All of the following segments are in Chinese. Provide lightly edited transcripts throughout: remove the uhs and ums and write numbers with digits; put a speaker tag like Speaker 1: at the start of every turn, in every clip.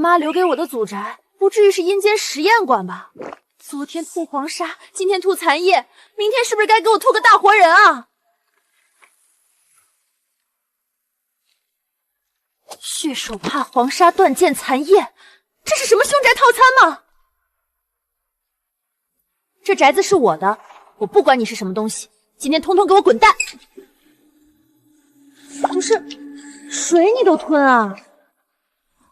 Speaker 1: 妈留给我的祖宅，不至于是阴间实验馆吧？昨天吐黄沙，今天吐残叶，明天是不是该给我吐个大活人啊？血手帕、黄沙、断剑、残叶，这是什么凶宅套餐吗？这宅子是我的，我不管你是什么东西，今天通通给我滚蛋！不是，水你都吞啊？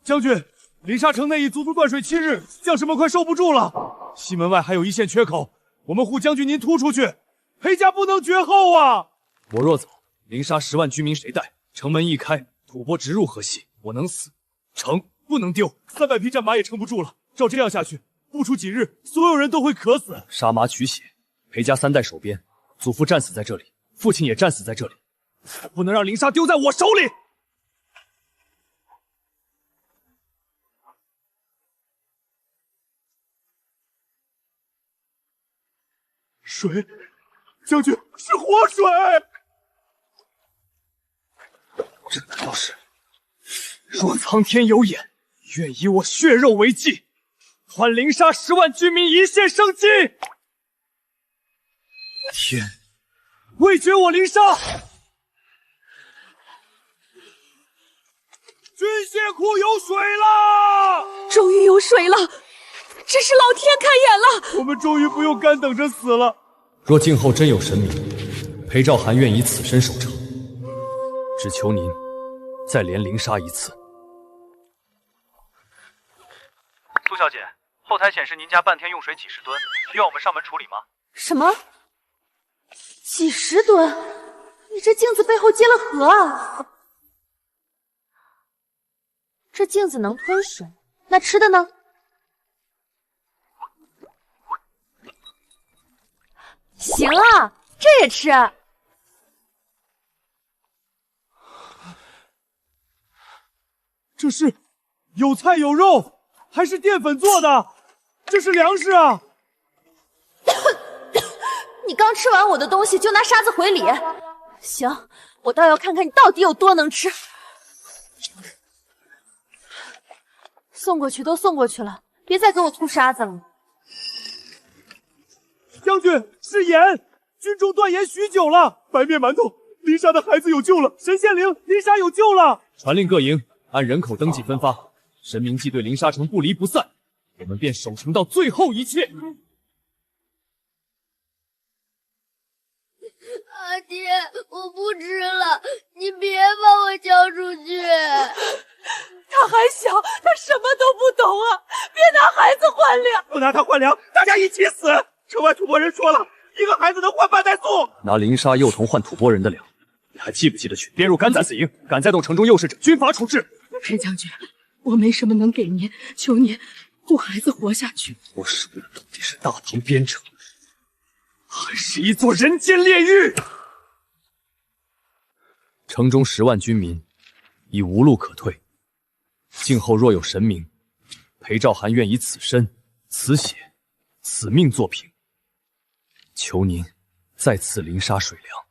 Speaker 2: 将军，灵沙城内已足足断水7日，将士们快受不住了。西门外还有一线缺口，我们护将军您突出去，裴家不能绝后啊！我若走，灵沙10万居民谁带？城门一开，吐蕃直入河西，我能死，城不能丢。300匹战马也撑不住了，照这样下去，不出几日，所有人都会渴死。杀马取血，裴家3代守边，祖父战死在这里，父亲也战死在这里，不能让灵沙丢在我手里。水，将军，是活水！这难道是？若苍天有眼，愿以我血肉为祭，还灵沙10万居民一线生机！天，未绝我灵沙！军械库有水了！
Speaker 1: 终于有水了！真是老天开眼了！
Speaker 2: 我们终于不用干等着死了。
Speaker 3: 若静后真有神明，裴兆涵愿以此身守城，只求您再连灵沙一次。
Speaker 4: 苏小姐，后台显示您家半天用水几十吨，需要我们上门处理吗？
Speaker 1: 什么？几十吨？你这镜子背后接了河啊？这镜子能吞水，那吃的呢？行啊，这也吃。
Speaker 2: 这是有菜有肉，还是淀粉做的，这是粮食啊！
Speaker 1: 你刚吃完我的东西就拿沙子回礼，行，我倒要看看你到底有多能吃。送过去都送过去了，别再给我吐沙子了。
Speaker 2: 将军，是盐，军中断盐许久了。白面馒头，灵沙的孩子有救了！神仙灵，灵沙有救了！
Speaker 3: 传令各营按人口登记分发，神明既对灵沙城不离不散，我们便守城到最后一切。
Speaker 5: 阿爹，我不吃了，你别把我交出去。
Speaker 1: 他还小，他什么都不懂啊！别拿孩子换粮，
Speaker 2: 不拿他换粮，大家一起死！城外吐蕃人说了，一个孩子能换半袋粟。
Speaker 3: 拿灵沙幼童换吐蕃人的粮，你还记不记得去？编入敢死营，敢再动城中幼事者，军法处置。
Speaker 6: 裴将军，我没什么能给您，求您护孩子活下去。
Speaker 3: 我守的到底是大唐边城，还是一座人间炼狱？城中10万军民已无路可退，静后若有神明，裴兆涵愿以此身、此血、此命作凭，求您再赐灵沙水粮。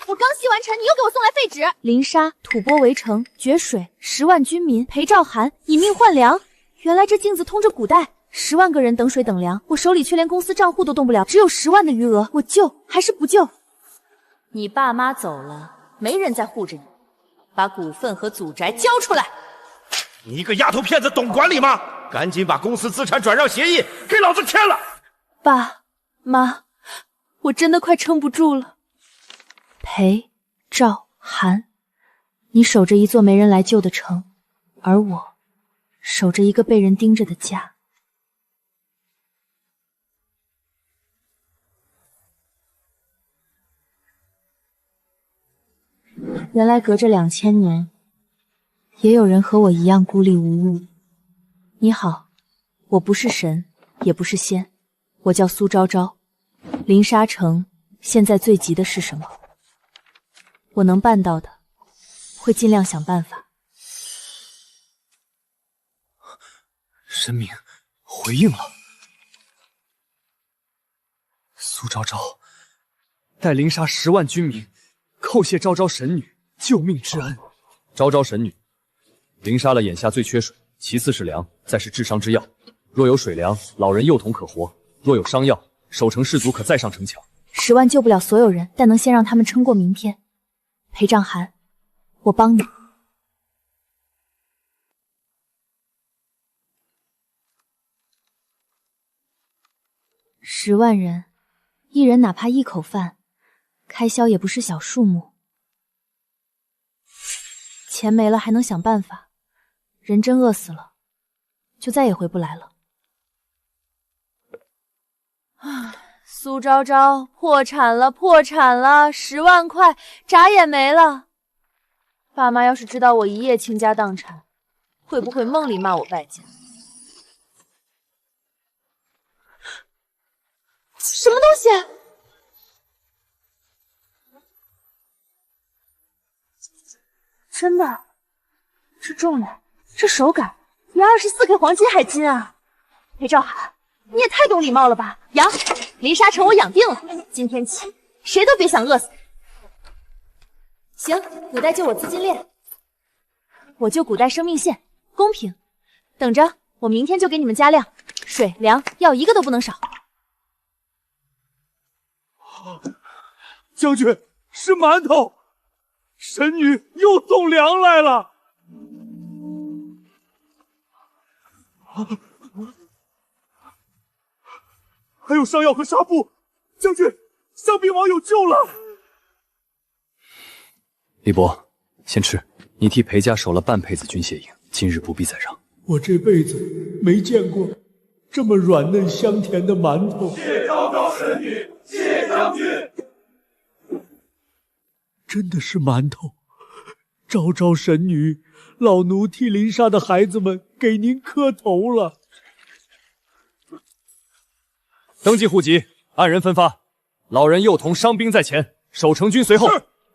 Speaker 1: 我刚吸完尘，你又给我送来废纸。灵沙、吐蕃围城、绝水，10万军民，裴兆涵以命换粮。原来这镜子通着古代，10万个人等水等粮，我手里却连公司账户都动不了，只有10万的余额，我救还是不救？你爸妈走了，没人再护着你，把股份和祖宅交出来！
Speaker 7: 你一个丫头片子懂管理吗？赶紧把公司资产转让协议给老子签了！
Speaker 1: 爸妈，我真的快撑不住了。裴兆涵，你守着一座没人来救的城，而我守着一个被人盯着的家。原来隔着2000年，也有人和我一样孤立无物。你好，我不是神，也不是仙，我叫苏昭昭。灵沙城现在最急的是什么？我能办到的，会尽量想办法。
Speaker 3: 神明回应了，苏昭昭带灵沙10万军民，叩谢昭昭神女救命之恩。昭昭神女，灵沙了眼下最缺水，其次是粮，再是治伤之药。若有水粮，老人幼童可活；若有伤药，守城士卒可再上城墙。
Speaker 1: 10万救不了所有人，但能先让他们撑过明天。裴丈涵，我帮你。10万人，一人哪怕一口饭，开销也不是小数目。钱没了还能想办法，人真饿死了，就再也回不来了。苏昭昭破产了，破产了，10万块眨眼没了。爸妈要是知道我一夜倾家荡产，会不会梦里骂我败家？什么东西？真的，这重量，这手感，比24K 黄金还金啊！裴兆涵，你也太懂礼貌了吧！杨，林沙城我养定了，今天起谁都别想饿死。行，古代就我资金链，我就古代生命线，公平。等着，我明天就给你们加量，水粮药一个都不能少。
Speaker 2: 将军，是馒头，神女又送粮来了。还有伤药和纱布，将军，伤兵王有救了。
Speaker 3: 李伯，先吃，你替裴家守了半辈子军械营，今日不必再让。
Speaker 8: 我这辈子没见过这么软嫩香甜的馒头。
Speaker 2: 谢昭昭神女，谢将军。
Speaker 8: 真的是馒头，昭昭神女，老奴替林沙的孩子们给您磕头了。
Speaker 3: 登记户籍，按人分发。老人、幼童、伤兵在前，守城军随后。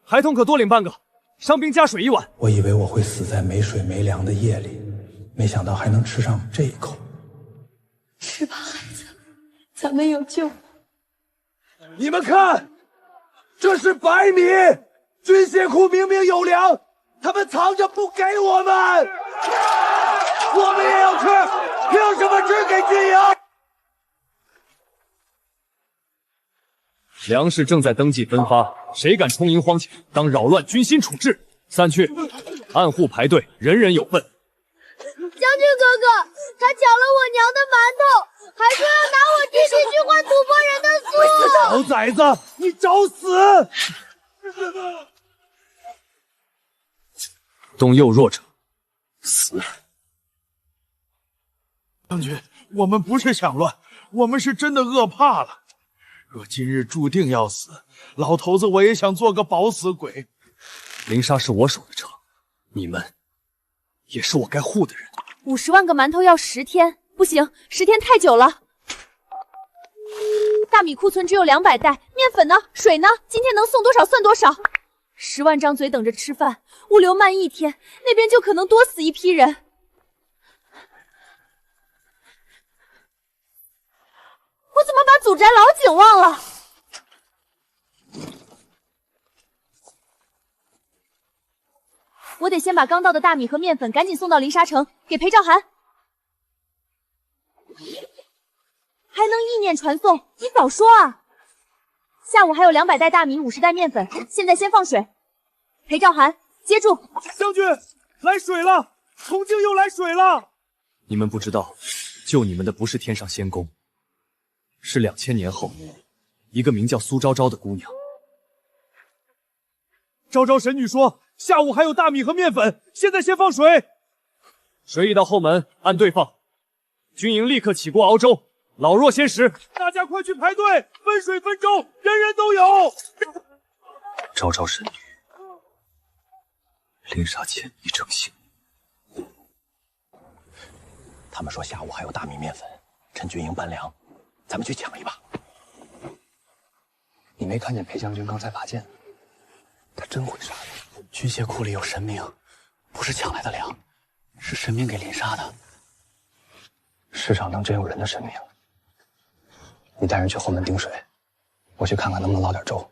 Speaker 3: 孩童可多领半个，伤兵加水1碗。
Speaker 9: 我以为我会死在没水没粮的夜里，没想到还能吃上这一口。
Speaker 6: 是吧，孩子？咱们有救。
Speaker 7: 你们看，这是白米，军械库明明有粮，他们藏着不给我们，我们也要吃，凭什么只给军营？
Speaker 3: 粮食正在登记分发，谁敢充营荒抢，当扰乱军心处置。散去，按户排队，人人有份。
Speaker 5: 将军哥哥，他抢了我娘的馒头，还说要拿我弟弟去换吐蕃人的素。
Speaker 2: 小崽子，你找死！
Speaker 3: 动幼弱者，死！
Speaker 2: 将军，我们不是抢乱，我们是真的饿怕了。若今日注定要死，老头子我也想做个饱死鬼。
Speaker 3: 林沙是我守的城，你们也是我该护的人。
Speaker 1: 50万个馒头要10天，不行，10天太久了。大米库存只有200袋，面粉呢？水呢？今天能送多少算多少。10万张嘴等着吃饭，物流慢1天，那边就可能多死一批人。我怎么把祖宅老井忘了？我得先把刚到的大米和面粉赶紧送到林沙城，给裴兆涵。还能意念传送，你早说啊！下午还有200袋大米，50袋面粉，现在先放水。裴兆涵，接住！
Speaker 2: 将军，来水了！重庆又来水了！
Speaker 3: 你们不知道，救你们的不是天上仙宫，是2000年后一个名叫苏昭昭的姑娘。
Speaker 2: 昭昭神女说，下午还有大米和面粉，现在先放水。
Speaker 3: 水已到后门，按队放。军营立刻起锅熬粥，老弱先食。
Speaker 2: 大家快去排队，分水分粥，人人都有。
Speaker 3: 昭昭神女，林沙千已成行。
Speaker 9: 他们说下午还有大米面粉，趁军营搬粮，咱们去抢一把。
Speaker 10: 你没看见裴将军刚才拔剑？他真会杀人。军械库里有神明，不是抢来的粮，是神明给林沙的。世上能真有人的神明？你带人去后门顶水，我去看看能不能捞点粥。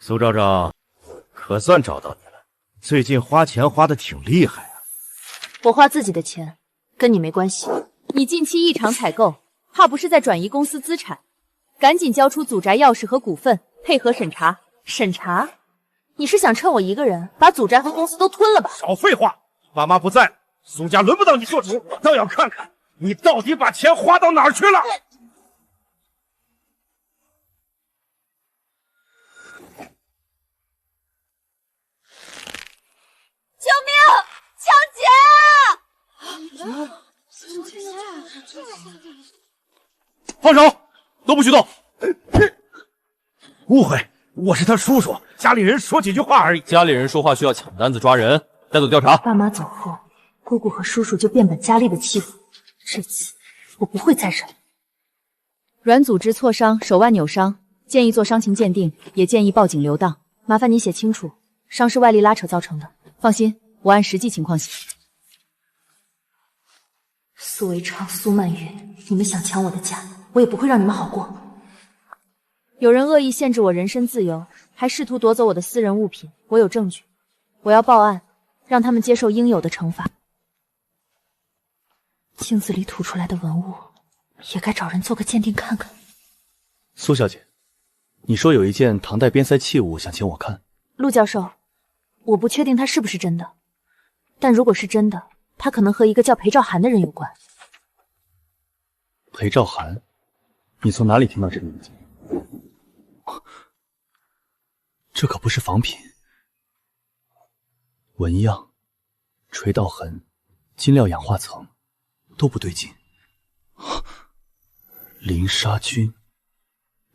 Speaker 11: 苏昭昭，可算找到你了。最近花钱花的挺厉害啊。
Speaker 1: 我花自己的钱，跟你没关系。你近期异常采购，怕不是在转移公司资产？赶紧交出祖宅钥匙和股份，配合审查。审查？你是想趁我一个人把祖宅和公司都吞了吧？
Speaker 11: 少废话！爸妈不在了，苏家轮不到你做主，我倒要看看你到底把钱花到哪儿去了。
Speaker 5: 救命！抢劫！
Speaker 2: 放手，都不许动！
Speaker 11: 误会，我是他叔叔，家里人说几句话而已。
Speaker 3: 家里人说话需要抢单子抓人，带走调查。
Speaker 1: 爸妈走后，姑姑和叔叔就变本加厉的欺负，这次我不会再忍。软组织挫伤，手腕扭伤，建议做伤情鉴定，也建议报警留档。麻烦你写清楚，伤是外力拉扯造成的。放心，我按实际情况写。苏维昌、苏曼玉，你们想抢我的家，我也不会让你们好过。有人恶意限制我人身自由，还试图夺走我的私人物品，我有证据，我要报案，让他们接受应有的惩罚。镜子里吐出来的文物，也该找人做个鉴定看看。
Speaker 10: 苏小姐，你说有一件唐代边塞器物想请我看。
Speaker 1: 陆教授，我不确定它是不是真的，但如果是真的，它可能和一个叫裴兆涵的人有关。
Speaker 10: 裴兆涵？你从哪里听到这个名字？这可不是仿品，纹样、锤道痕、金料氧化层都不对劲。林沙军，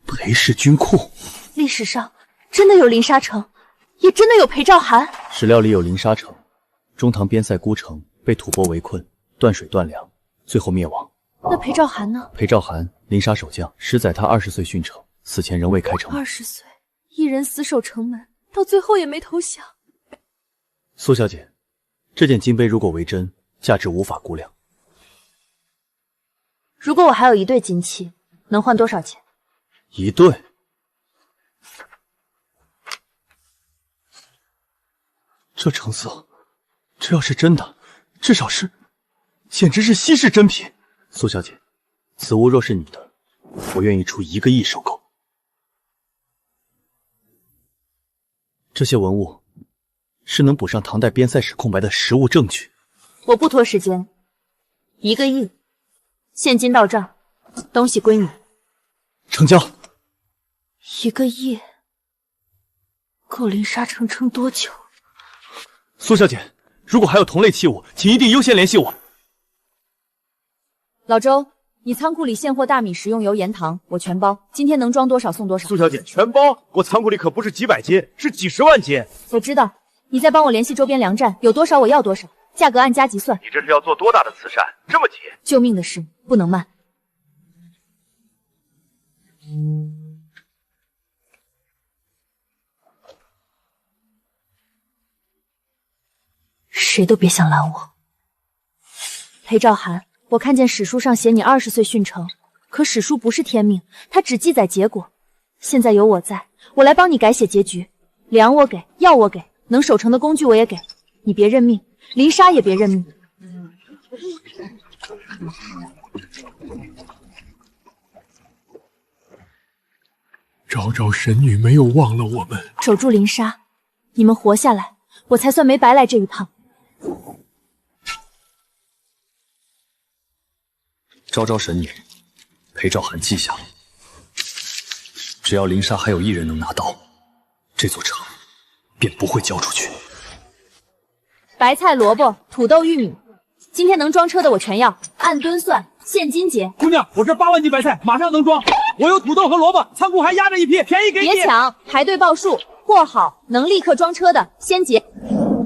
Speaker 10: 裴氏军库，
Speaker 1: 历史上真的有林沙城，也真的有裴兆涵。
Speaker 10: 史料里有林沙城，中唐边塞孤城被吐蕃围困，断水断粮，最后灭亡。
Speaker 1: 那裴兆涵呢？
Speaker 10: 裴兆涵，林沙守将，师载他20岁殉城，死前仍未开城门。
Speaker 1: 20岁，一人死守城门，到最后也没投降。
Speaker 10: 苏小姐，这件金杯如果为真，价值无法估量。
Speaker 1: 如果我还有一对金器，能换多少钱？
Speaker 10: 一对？这成色，这要是真的，至少是，简直是稀世珍品。苏小姐，此物若是你的，我愿意出1个亿收购。这些文物是能补上唐代边塞史空白的实物证据。
Speaker 1: 我不拖时间，1个亿，现金到账，东西归你。
Speaker 10: 成交。
Speaker 1: 1个亿，够林沙城撑多久？
Speaker 10: 苏小姐，如果还有同类器物，请一定优先联系我。
Speaker 1: 老周，你仓库里现货大米、食用油、盐糖，我全包。今天能装多少送多少。
Speaker 11: 苏小姐，全包。我仓库里可不是几百斤，是几10万斤。
Speaker 1: 我知道，你再帮我联系周边粮站，有多少我要多少，价格按家计算。
Speaker 4: 你这是要做多大的慈善？这么急？
Speaker 1: 救命的事不能慢。谁都别想拦我。裴兆涵，我看见史书上写你20岁殉城，可史书不是天命，它只记载结果。现在有我在，我来帮你改写结局。粮我给，药我给，能守城的工具我也给。你别认命，林沙也别认命。
Speaker 8: 昭昭神女没有忘了我们，
Speaker 1: 守住林沙，你们活下来，我才算没白来这一趟。
Speaker 3: 昭昭神女，裴兆涵记下了。只要林沙还有1人能拿到，这座城便不会交出去。
Speaker 1: 白菜、萝卜、土豆、玉米，今天能装车的我全要，按吨算，现金结。
Speaker 2: 姑娘，我这8万斤白菜马上能装，我有土豆和萝卜，仓库还压着一批，便宜给你。
Speaker 1: 别抢，排队报数，货好，能立刻装车的先结。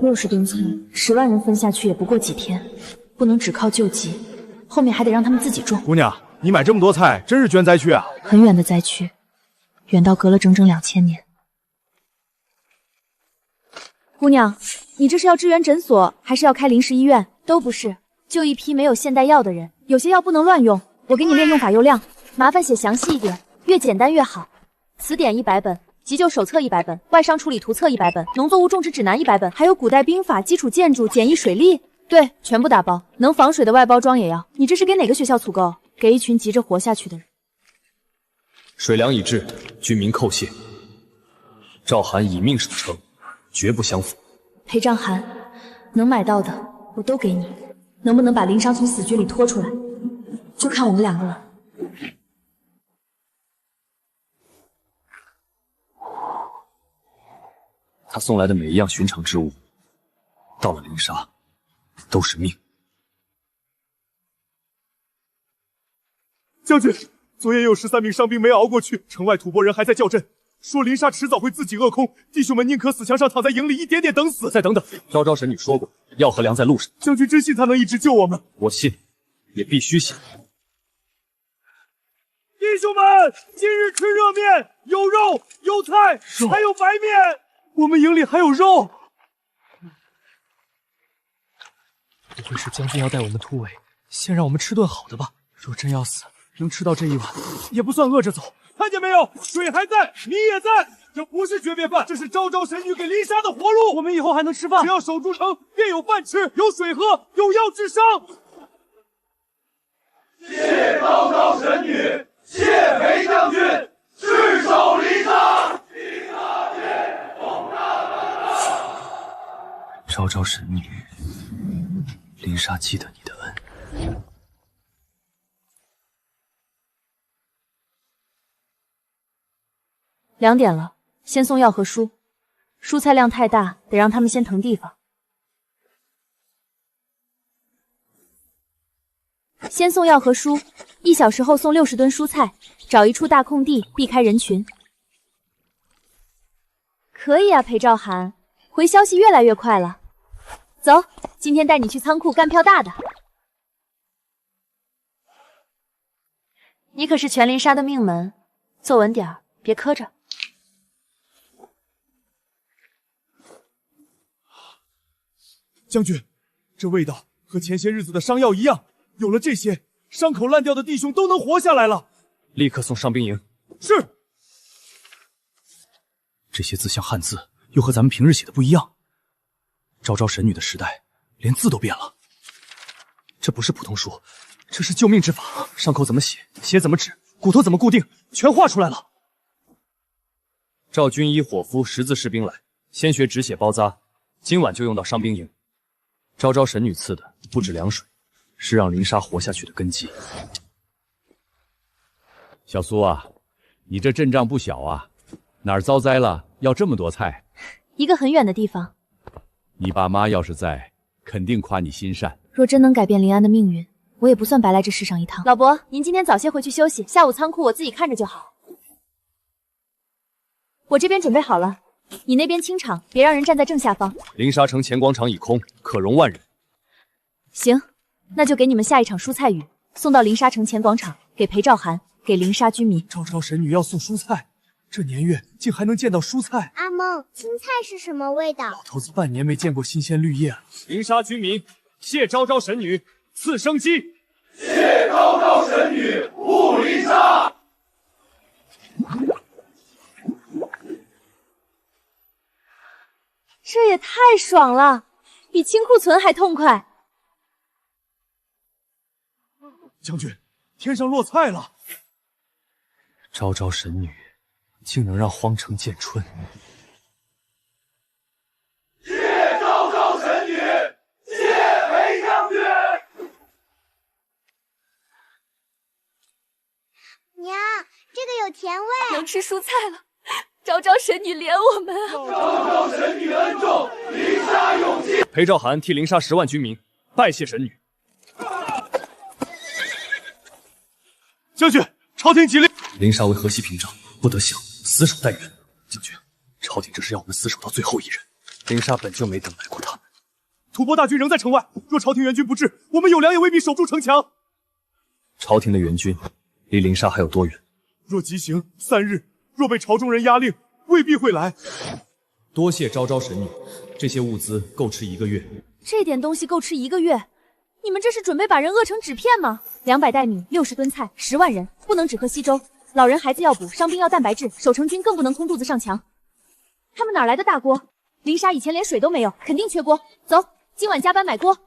Speaker 1: 60吨菜，10万人分下去也不过几天，不能只靠救济，后面还得让他们自己种。
Speaker 2: 姑娘，你买这么多菜，真是捐灾区啊！
Speaker 1: 很远的灾区，远到隔了整整2000年。姑娘，你这是要支援诊所，还是要开临时医院？都不是，救一批没有现代药的人。有些药不能乱用，我给你练用法用量，麻烦写详细一点，越简单越好。词典100本，急救手册100本，外伤处理图册100本，农作物种植指南100本，还有古代兵法、基础建筑、简易水利，对，全部打包。能防水的外包装也要。你这是给哪个学校储购？给一群急着活下去的人。
Speaker 3: 水粮已至，军民叩谢。赵涵以命守城，绝不降服。
Speaker 1: 裴章涵，能买到的我都给你，能不能把林莎从死局里拖出来，就看我们2个了。
Speaker 3: 他送来的每一样寻常之物，到了林莎，都是命。
Speaker 2: 将军，昨夜有13名伤兵没熬过去，城外吐蕃人还在叫阵，说林莎迟早会自己饿空，弟兄们宁可死墙上躺在营里，一点点等死。
Speaker 3: 再等等，昭昭神女说过，药和粮在路上。
Speaker 2: 将军真信他能一直救我们？
Speaker 3: 我信，也必须信。
Speaker 2: 弟兄们，今日吃热面，有肉，有菜，还有白面。我们营里还有肉。
Speaker 8: 不会是将军要带我们突围，先让我们吃顿好的吧？若真要死，能吃到这一碗，也不算饿着走。
Speaker 2: 看见没有，水还在，米也在，这不是绝便饭，这是昭昭神女给林莎的活路。我们以后还能吃饭，只要守住城，便有饭吃，有水喝，有药治伤。
Speaker 7: 谢昭昭神女，谢裴将军，赤手林莎。
Speaker 3: 昭昭神女，林莎记得你的恩。
Speaker 1: 2点了，先送药和书。蔬菜量太大，得让他们先腾地方。先送药和书，1小时后送60吨蔬菜，找一处大空地，避开人群。可以啊，裴兆涵，回消息越来越快了。走，今天带你去仓库干票大的。你可是全林莎的命门，坐稳点儿，别磕着。
Speaker 2: 将军，这味道和前些日子的伤药一样，有了这些，伤口烂掉的弟兄都能活下来了。
Speaker 3: 立刻送上兵营。
Speaker 2: 是。
Speaker 8: 这些字像汉字，又和咱们平日写的不一样。昭昭神女的时代，连字都变了。这不是普通书，这是救命之法。伤口怎么写，血怎么止，骨头怎么固定，全画出来了。
Speaker 3: 赵军医伙夫10字士兵来，先学止血包扎，今晚就用到伤兵营。昭昭神女赐的不止凉水，是让林莎活下去的根基。
Speaker 12: 小苏啊，你这阵仗不小啊，哪儿遭灾了要这么多菜？
Speaker 1: 一个很远的地方。
Speaker 12: 你爸妈要是在，肯定夸你心善。
Speaker 1: 若真能改变林安的命运，我也不算白来这世上一趟。老伯，您今天早些回去休息，下午仓库我自己看着就好。我这边准备好了，你那边清场，别让人站在正下方。
Speaker 3: 林莎城前广场已空，可容万人。
Speaker 1: 行，那就给你们下一场蔬菜雨，送到林莎城前广场，给裴兆涵，给林莎居民。
Speaker 2: 昭昭神女要送蔬菜，这年月竟还能见到蔬菜。
Speaker 5: 阿蒙，青菜是什么味道？
Speaker 2: 老头子半年没见过新鲜绿叶了。
Speaker 3: 林莎居民，谢昭昭神女赐生机。
Speaker 7: 谢昭昭神女护林莎。
Speaker 1: 这也太爽了，比清库存还痛快。
Speaker 2: 将军，天上落菜了！
Speaker 3: 昭昭神女竟能让荒城见春。
Speaker 7: 谢昭昭神女，谢裴将军。
Speaker 5: 娘，这个有甜味，
Speaker 1: 能吃蔬菜了。昭昭神女怜我们啊！
Speaker 7: 昭昭神女恩重，林莎永记。
Speaker 3: 裴兆涵替林莎10万军民拜谢神女。
Speaker 2: 将军，朝廷急令，
Speaker 3: 林莎为河西屏障，不得降，死守待援。将军，朝廷这是要我们死守到最后一人。林莎本就没等待过他们。
Speaker 2: 吐蕃大军仍在城外，若朝廷援军不至，我们有粮也未必守住城墙。
Speaker 3: 朝廷的援军离林莎还有多远？
Speaker 2: 若急行3日。若被朝中人压令，未必会来。
Speaker 3: 多谢昭昭神女，这些物资够吃1个月。
Speaker 1: 这点东西够吃1个月？你们这是准备把人饿成纸片吗？200袋米，60吨菜，10万人，不能只喝稀粥，老人孩子要补，伤兵要蛋白质，守城军更不能空肚子上墙。他们哪来的大锅？林莎以前连水都没有，肯定缺锅。走，今晚加班买锅。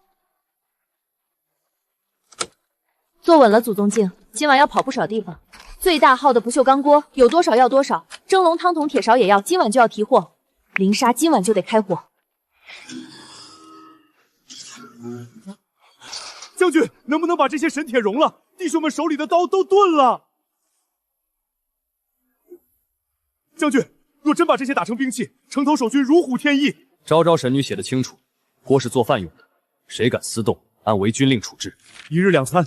Speaker 1: 坐稳了，祖宗镜，今晚要跑不少地方。最大号的不锈钢锅有多少要多少，蒸笼、汤桶、铁勺也要，今晚就要提货。林莎今晚就得开火。
Speaker 2: 将军，能不能把这些神铁熔了？弟兄们手里的刀都钝了。将军，若真把这些打成兵器，城头守军如虎添翼。
Speaker 3: 昭昭神女写的清楚，锅是做饭用的，谁敢私动，按违军令处置。
Speaker 2: 一日两餐，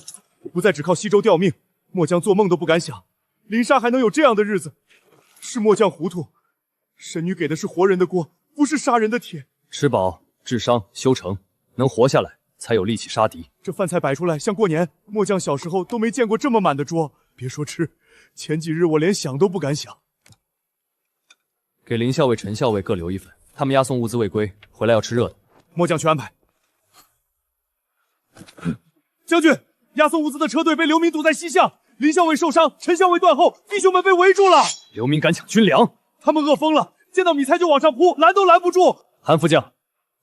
Speaker 2: 不再只靠西周吊命，末将做梦都不敢想，林莎还能有这样的日子。是末将糊涂，神女给的是活人的锅，不是杀人的铁。
Speaker 3: 吃饱治伤修成，能活下来才有力气杀敌。
Speaker 2: 这饭菜摆出来像过年，末将小时候都没见过这么满的桌。别说吃，前几日我连想都不敢想。
Speaker 3: 给林校尉、陈校尉各留一份，他们押送物资未归，回来要吃热的。
Speaker 2: 末将去安排。将军，押送物资的车队被流民堵在西巷，林校尉受伤，陈校尉断后，弟兄们被围住了。
Speaker 3: 流民敢抢军粮，
Speaker 2: 他们饿疯了，见到米菜就往上扑，拦都拦不住。
Speaker 3: 韩副将，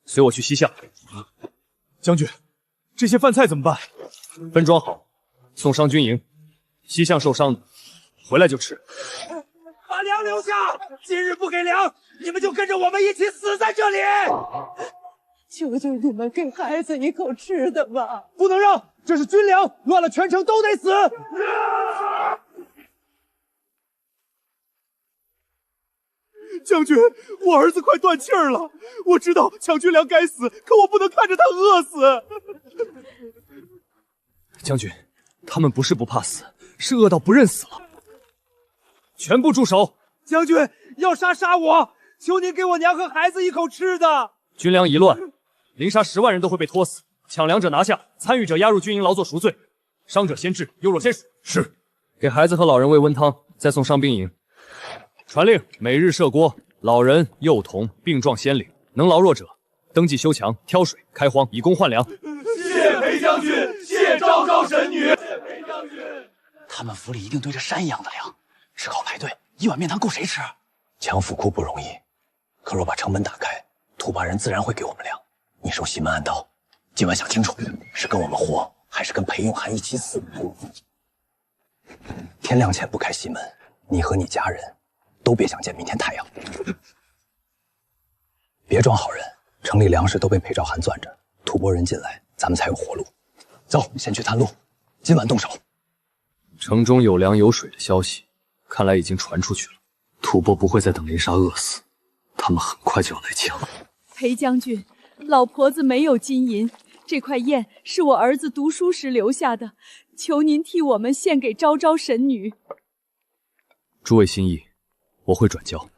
Speaker 3: 随我去西巷。
Speaker 2: 将军，这些饭菜怎么办？
Speaker 3: 分装好，送上军营。西巷受伤的，回来就吃。
Speaker 7: 把粮留下，今日不给粮，你们就跟着我们一起死在这里。
Speaker 6: 求求你们给孩子一口吃的吧！
Speaker 7: 不能让，这是军粮，乱了全城都得死。
Speaker 2: 将军，我儿子快断气儿了。我知道抢军粮该死，可我不能看着他饿死。
Speaker 3: 将军，他们不是不怕死，是饿到不认死了。全部住手！
Speaker 7: 将军，要杀我！求您给我娘和孩子一口吃的。
Speaker 3: 军粮一乱，林莎10万人都会被拖死。抢粮者拿下，参与者押入军营劳作赎罪。伤者先治，优弱先赎。
Speaker 2: 是。
Speaker 3: 给孩子和老人喂温汤，再送上兵营。传令，每日设锅，老人、幼童、病壮先领，能劳弱者登记修墙、挑水、开荒，以供换粮。
Speaker 2: 谢裴将军，谢昭昭神女。谢裴将军。
Speaker 10: 他们府里一定堆着山一样的粮，只靠排队，一碗面汤够谁吃？
Speaker 9: 抢府库不容易，可若把城门打开，土巴人自然会给我们粮。你守西门暗道，今晚想清楚，是跟我们活，还是跟裴永涵一起死？天亮前不开西门，你和你家人都别想见明天太阳。别装好人，城里粮食都被裴兆涵攥着，吐蕃人进来，咱们才有活路。走，先去探路，今晚动手。
Speaker 3: 城中有粮有水的消息，看来已经传出去了。吐蕃不会再等林莎饿死，他们很快就要来抢。
Speaker 6: 裴将军，老婆子没有金银，这块砚是我儿子读书时留下的，求您替我们献给昭昭神女。
Speaker 3: 诸位心意，我会转交。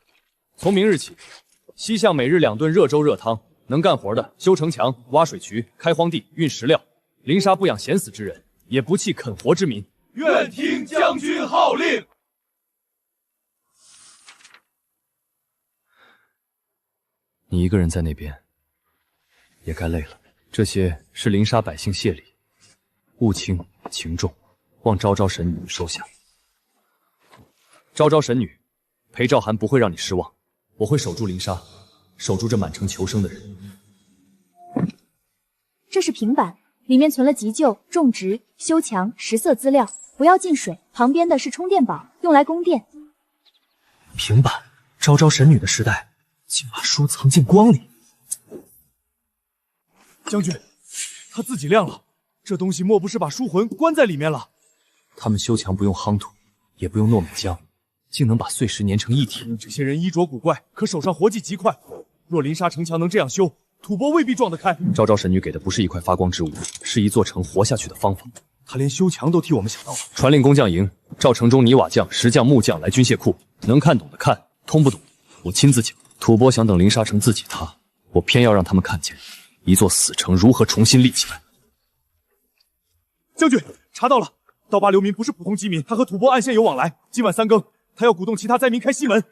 Speaker 3: 从明日起，西巷每日2顿热粥热汤，能干活的修城墙、挖水渠、开荒地、运石料。林莎不养闲死之人，也不弃肯活之民。
Speaker 2: 愿听将军号令。
Speaker 3: 你一个人在那边，也该累了。这些是林莎百姓谢礼，物轻情重，望昭昭神女收下。昭昭神女，裴兆涵不会让你失望，我会守住林莎，守住这满城求生的人。
Speaker 1: 这是平板，里面存了急救、种植、修墙、食色资料，不要进水。旁边的是充电宝，用来供电。
Speaker 8: 平板，昭昭神女的时代，竟把书藏进光里。
Speaker 2: 将军，他自己亮了，这东西莫不是把书魂关在里面了？
Speaker 3: 他们修墙不用夯土，也不用糯米浆，竟能把碎石粘成一体。
Speaker 2: 这些人衣着古怪，可手上活计极快。若林莎城墙能这样修，吐蕃未必撞得开。
Speaker 3: 昭昭神女给的不是一块发光之物，是一座城活下去的方法。
Speaker 2: 他连修墙都替我们想到了。
Speaker 3: 传令工匠营，召城中泥瓦匠、石匠、木匠来军械库，能看懂的看，通不懂我亲自讲。吐蕃想等林莎城自己塌，我偏要让他们看见一座死城如何重新立起来。
Speaker 2: 将军，查到了，刀疤流民不是普通饥民，他和吐蕃暗线有往来。今晚3更，他要鼓动其他灾民开西门。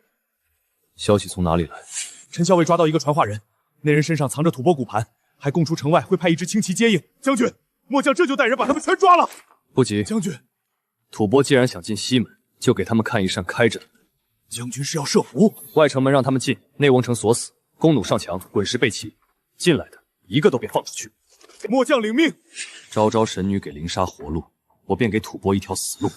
Speaker 3: 消息从哪里来？
Speaker 2: 陈校尉抓到一个传话人，那人身上藏着吐蕃骨盘，还供出城外会派一支轻骑接应。将军，末将这就带人把他们全抓了。
Speaker 3: 不急，
Speaker 2: 将军，
Speaker 3: 吐蕃既然想进西门，就给他们看一扇开着的门。
Speaker 8: 将军是要设伏？
Speaker 3: 外城门让他们进，内瓮城锁死，弓弩上墙，滚石备齐，进来的一个都别放出去。
Speaker 2: 末将领命。
Speaker 3: 昭昭神女给灵莎活路，我便给吐蕃一条死路。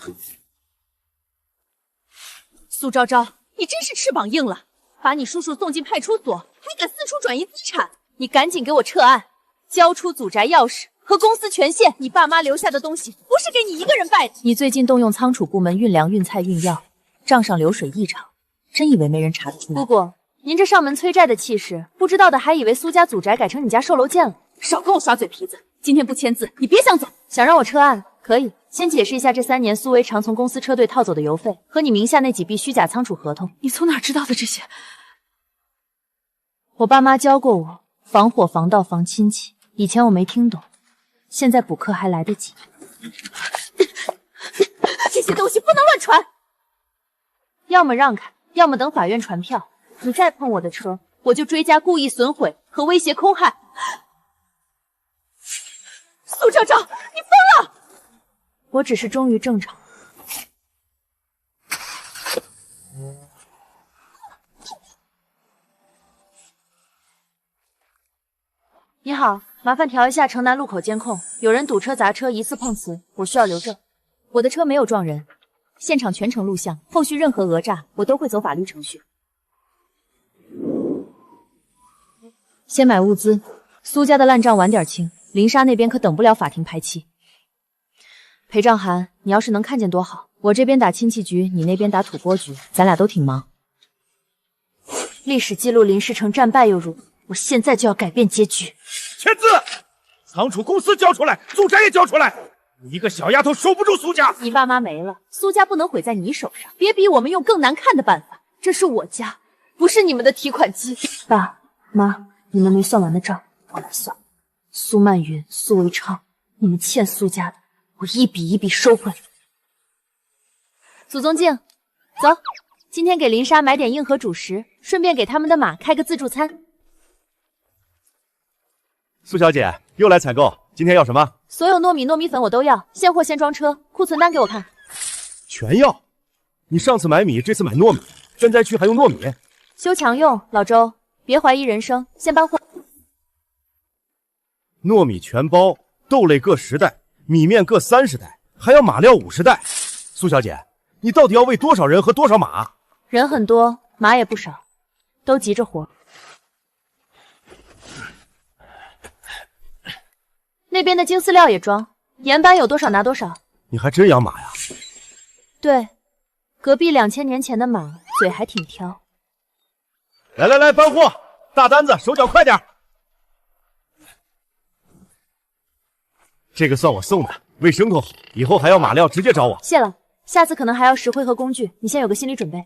Speaker 6: 苏昭昭，你真是翅膀硬了，把你叔叔送进派出所，还敢四处转移资产！你赶紧给我撤案，交出祖宅钥匙和公司权限。你爸妈留下的东西不是给你一个人败的。
Speaker 1: 你最近动用仓储部门运粮、运菜、运药，账上流水异常，真以为没人查得出来？姑姑，您这上门催债的气势，不知道的还以为苏家祖宅改成你家售楼店了。
Speaker 6: 少跟我耍嘴皮子！今天不签字，你别想走。
Speaker 1: 想让我撤案，可以。先解释一下这3年苏维常从公司车队套走的邮费和你名下那几笔虚假仓储合同。
Speaker 6: 你从哪知道的这些？
Speaker 1: 我爸妈教过我，防火、防盗、防亲戚。以前我没听懂，现在补课还来得及。
Speaker 6: 这些东西不能乱传，
Speaker 1: 要么让开，要么等法院传票。你再碰我的车，我就追加故意损毁和威胁空害。
Speaker 6: 苏昭昭，你疯了！
Speaker 1: 我只是忠于正常。你好，麻烦调一下城南路口监控，有人堵车砸车，疑似碰瓷，我需要留证。我的车没有撞人，现场全程录像，后续任何讹诈我都会走法律程序。先买物资，苏家的烂账晚点清，林莎那边可等不了法庭排期。裴兆涵，你要是能看见多好，我这边打亲戚局，你那边打吐蕃局，咱俩都挺忙。历史记录林氏城战败又如何？我现在就要改变结局。
Speaker 11: 签字！仓储公司交出来，祖宅也交出来！你一个小丫头守不住苏家。
Speaker 1: 你爸妈没了，苏家不能毁在你手上。别逼我们用更难看的办法，这是我家，不是你们的提款机。爸妈，你们没算完的账，我来算。苏曼云、苏维昌，你们欠苏家的，我一笔一笔收回来。祖宗敬，走，今天给林莎买点硬核主食，顺便给他们的马开个自助餐。
Speaker 11: 苏小姐又来采购，今天要什么？
Speaker 1: 所有糯米、糯米粉我都要，现货先装车，库存单给我看。
Speaker 11: 全要。你上次买米，这次买糯米，赈灾区还用糯米？
Speaker 1: 休强用，老周，别怀疑人生，先搬货。
Speaker 11: 糯米全包，豆类各10袋，米面各30袋，还要马料50袋。苏小姐，你到底要喂多少人和多少马？
Speaker 1: 人很多，马也不少，都急着活。那边的精饲料也装，盐班有多少拿多少。
Speaker 11: 你还真养马呀？
Speaker 1: 对，隔壁2000年前的马嘴还挺挑。
Speaker 11: 来，搬货，大单子，手脚快点。这个算我送的，喂牲口，以后还要马料直接找我。
Speaker 1: 谢了，下次可能还要石灰和工具，你先有个心理准备。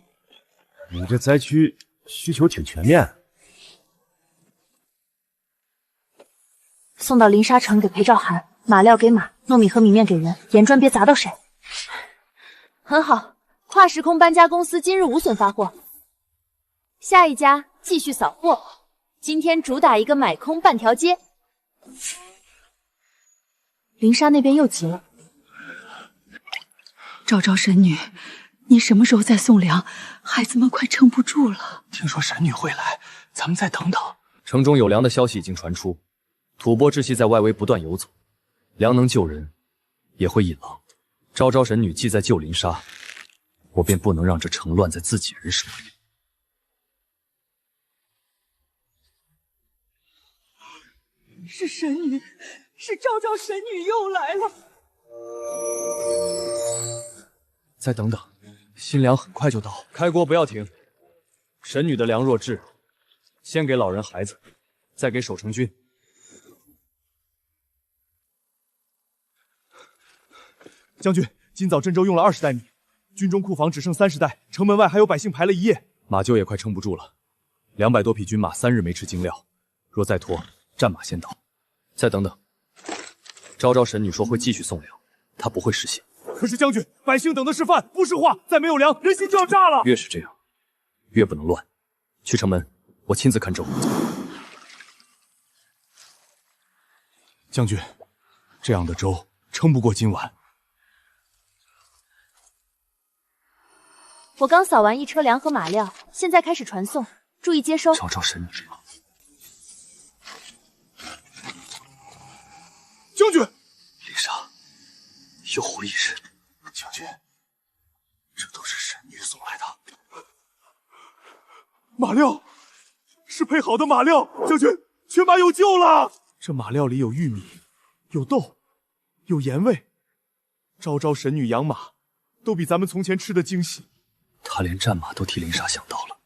Speaker 11: 你这灾区需求挺全面。
Speaker 1: 送到林莎城给裴兆涵，马料给马，糯米和米面给人，盐砖别砸到谁。很好，跨时空搬家公司今日无损发货。下一家继续扫货，今天主打一个买空半条街。林莎那边又急了。
Speaker 6: 昭昭神女，你什么时候再送粮？孩子们快撑不住了。
Speaker 8: 听说神女会来，咱们再等等。
Speaker 3: 城中有粮的消息已经传出，吐蕃之气在外围不断游走，粮能救人，也会引狼。昭昭神女既在救林莎，我便不能让这城乱在自己人手里。
Speaker 6: 是神女，是昭昭神女又来了。
Speaker 3: 再等等，新粮很快就到，开锅不要停。神女的粮若至，先给老人孩子，再给守城军。
Speaker 2: 将军，今早郑州用了20袋米，军中库房只剩30袋，城门外还有百姓排了一夜，
Speaker 3: 马厩也快撑不住了。200多匹军马3日没吃精料，若再拖，战马先倒。再等等，昭昭神女说会继续送粮，她不会实现。
Speaker 2: 可是将军，百姓等的是饭，不是话。再没有粮，人心就要炸了。
Speaker 3: 越是这样，越不能乱。去城门，我亲自看州。
Speaker 2: 将军，这样的粥撑不过今晚。
Speaker 1: 我刚扫完一车粮和马料，现在开始传送，注意接收。
Speaker 8: 昭昭神女，
Speaker 2: 将军，
Speaker 8: 丽莎，有狐狸人。将军，这都是神女送来的。
Speaker 2: 马料，是配好的马料，将军，全马有救了。这马料里有玉米，有豆，有盐味。昭昭神女养马，都比咱们从前吃的精细。
Speaker 8: 她连战马都替林莎想到了。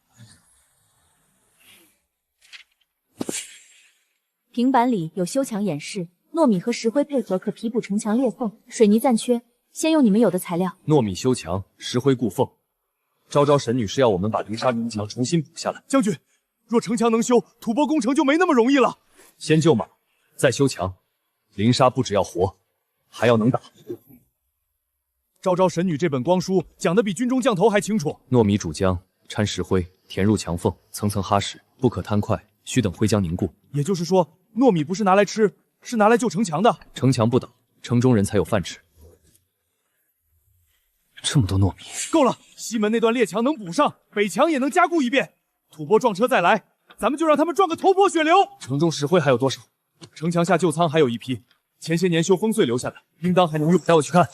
Speaker 1: 平板里有修墙演示，糯米和石灰配合可弥补城墙裂缝，水泥暂缺，先用你们有的材料。
Speaker 3: 糯米修墙，石灰固缝。昭昭神女是要我们把灵沙城墙重新补下来。
Speaker 2: 将军，若城墙能修，吐蕃攻城就没那么容易了。
Speaker 3: 先救马，再修墙。灵沙不只要活，还要能打。
Speaker 2: 昭昭神女这本光书讲的比军中将头还清楚。
Speaker 3: 糯米煮浆，掺石灰，填入墙缝，层层哈实，不可贪快，需等灰浆凝固。
Speaker 2: 也就是说，糯米不是拿来吃，是拿来救城墙的。
Speaker 3: 城墙不倒，城中人才有饭吃。
Speaker 8: 这么多糯米，
Speaker 2: 够了。西门那段裂墙能补上，北墙也能加固一遍。吐蕃撞车再来，咱们就让他们撞个头破血流。
Speaker 3: 城中石灰还有多少？
Speaker 2: 城墙下旧仓还有一批，前些年修烽燧留下的，应当还能用。
Speaker 3: 带我去看。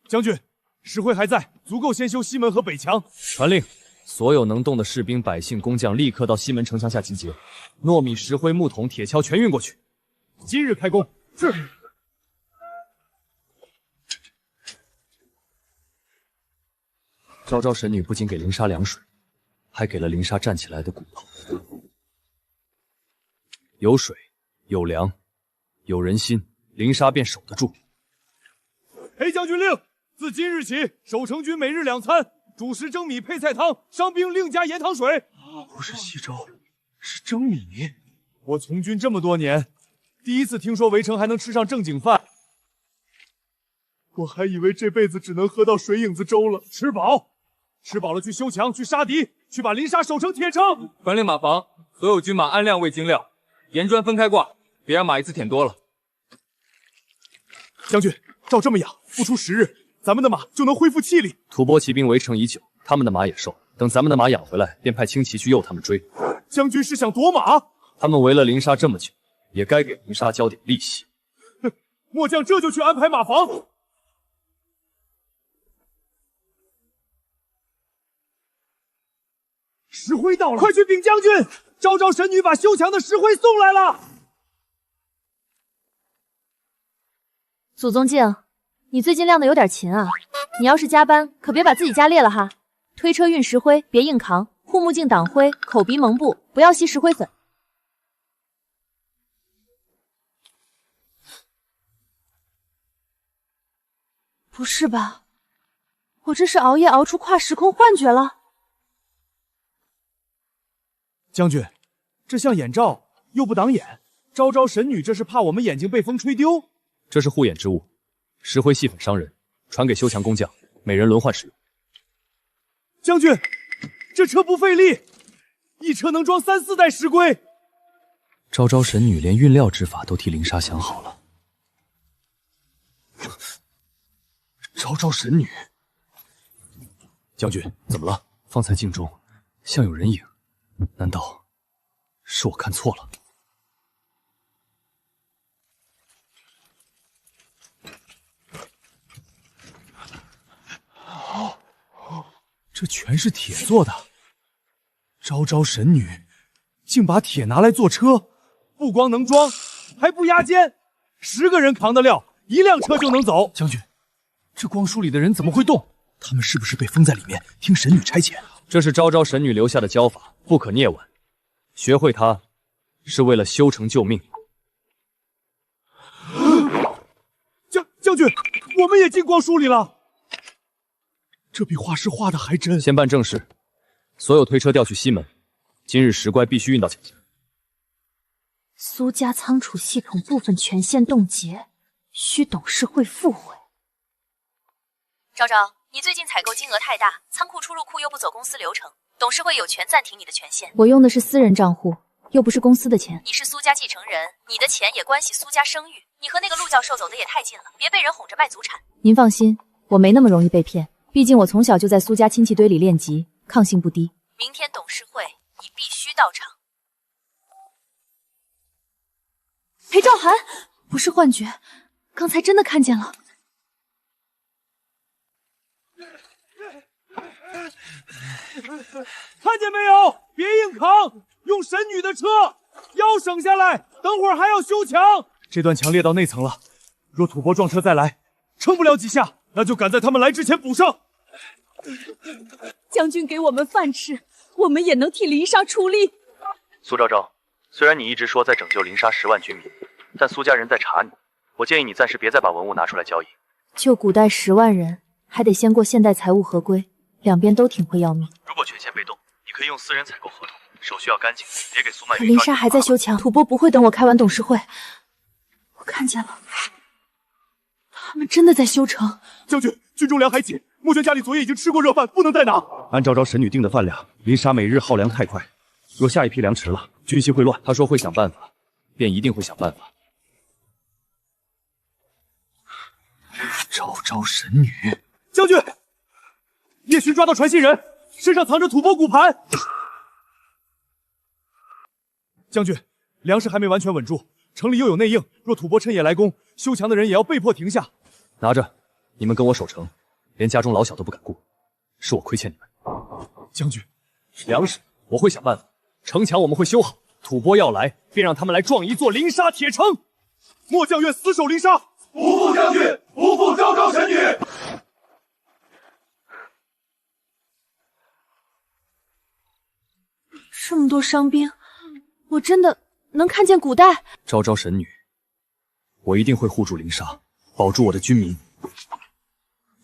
Speaker 2: 将军，石灰还在，足够先修西门和北墙。
Speaker 3: 传令，所有能动的士兵、百姓、工匠立刻到西门城墙下集结，糯米、石灰、木桶、铁锹全运过去。
Speaker 2: 今日开工。是。
Speaker 3: 昭昭神女不仅给灵沙凉水，还给了灵沙站起来的骨头。有水，有粮，有人心，灵沙便守得住。
Speaker 2: 裴将军令，自今日起，守城军每日2餐，主食蒸米配菜汤，伤兵另加盐糖水。
Speaker 8: 不是稀粥，是蒸米。
Speaker 2: 我从军这么多年，第一次听说围城还能吃上正经饭。我还以为这辈子只能喝到水影子粥了。吃饱，吃饱了去修墙，去杀敌，去把灵沙守成铁城。
Speaker 13: 传令马房，所有军马按量喂精料，盐砖分开挂，别让马一次舔多了。
Speaker 2: 将军，照这么养，不出10日，咱们的马就能恢复气力。
Speaker 3: 吐蕃骑兵围城已久，他们的马也瘦，等咱们的马养回来，便派轻骑去诱他们追。
Speaker 2: 将军是想夺马？
Speaker 3: 他们围了灵沙这么久，也该给灵沙交点利息。
Speaker 2: 哼，末将这就去安排马房。石灰到了，快去禀将军，昭昭神女把修墙的石灰送来了。
Speaker 1: 祖宗敬，你最近亮的有点勤啊！你要是加班，可别把自己家裂了哈。推车运石灰，别硬扛，护目镜挡灰，口鼻蒙布，不要吸石灰粉。不是吧？我这是熬夜熬出跨时空幻觉了？
Speaker 2: 将军，这像眼罩，又不挡眼。昭昭神女这是怕我们眼睛被风吹丢？
Speaker 3: 这是护眼之物，石灰细粉伤人，传给修墙工匠，每人轮换使用。
Speaker 2: 将军，这车不费力，一车能装3、4袋石灰。
Speaker 8: 昭昭神女连运料之法都替灵沙想好了。昭昭神女，
Speaker 3: 将军怎么了？
Speaker 8: 方才镜中像有人影，难道是我看错了？
Speaker 2: 这全是铁做的。昭昭神女竟把铁拿来做车，不光能装，还不压肩，10个人扛得了，1辆车就能走。
Speaker 8: 将军，这光书里的人怎么会动？他们是不是被封在里面，听神女差遣？
Speaker 3: 这是昭昭神女留下的教法，不可涅玩。学会它，是为了修成救命。
Speaker 2: 将军，我们也进光书里了。这比画师画的还真。
Speaker 3: 先办正事，所有推车调去西门。今日石棺必须运到墙下。
Speaker 1: 苏家仓储系统部分权限冻结，需董事会复委。
Speaker 6: 昭昭，你最近采购金额太大，仓库出入库又不走公司流程，董事会有权暂停你的权限。
Speaker 1: 我用的是私人账户，又不是公司的钱。
Speaker 6: 你是苏家继承人，你的钱也关系苏家声誉。你和那个陆教授走得也太近了，别被人哄着卖祖产。
Speaker 1: 您放心，我没那么容易被骗。毕竟我从小就在苏家亲戚堆里练级，抗性不低。明天董事会你必须到场。裴兆涵，不是幻觉，刚才真的看见了。
Speaker 2: 看见没有？别硬扛，用神女的车，腰省下来，等会儿还要修墙。这段墙裂到内层了，若土拨撞车再来，撑不了几下，那就赶在他们来之前补上。
Speaker 6: 将军给我们饭吃，我们也能替林莎出力。
Speaker 4: 苏昭昭，虽然你一直说在拯救林莎10万军民，但苏家人在查你，我建议你暂时别再把文物拿出来交易。
Speaker 1: 救古代10万人，还得先过现代财务合规，两边都挺会要命。
Speaker 4: 如果权限被动，你可以用私人采购合同，手续要干净，别给苏曼
Speaker 1: 可林莎还在修墙，土拨不会等我开完董事会。我看见了，他们真的在修城。
Speaker 2: 将军，军中粮还紧，莫轩家里昨夜已经吃过热饭，不能再拿。
Speaker 11: 按照神女定的饭量，林莎每日耗粮太快，若下一批粮迟了，军心会乱。
Speaker 3: 他说会想办法，便一定会想办法。昭昭神女，
Speaker 2: 将军，叶巡抓到传信人，身上藏着吐蕃骨盘。将军，粮食还没完全稳住，城里又有内应，若吐蕃趁夜来攻，修墙的人也要被迫停下。
Speaker 3: 拿着，你们跟我守城，连家中老小都不敢顾，是我亏欠你们。
Speaker 2: 将军，
Speaker 3: 粮食我会想办法，城墙我们会修好。吐蕃要来，便让他们来撞一座灵沙铁城。
Speaker 2: 末将愿死守灵沙，
Speaker 7: 不负将军，不负昭昭神女。
Speaker 1: 这么多伤兵，我真的能看见古代。
Speaker 3: 昭昭神女，我一定会护住灵沙，保住我的军民。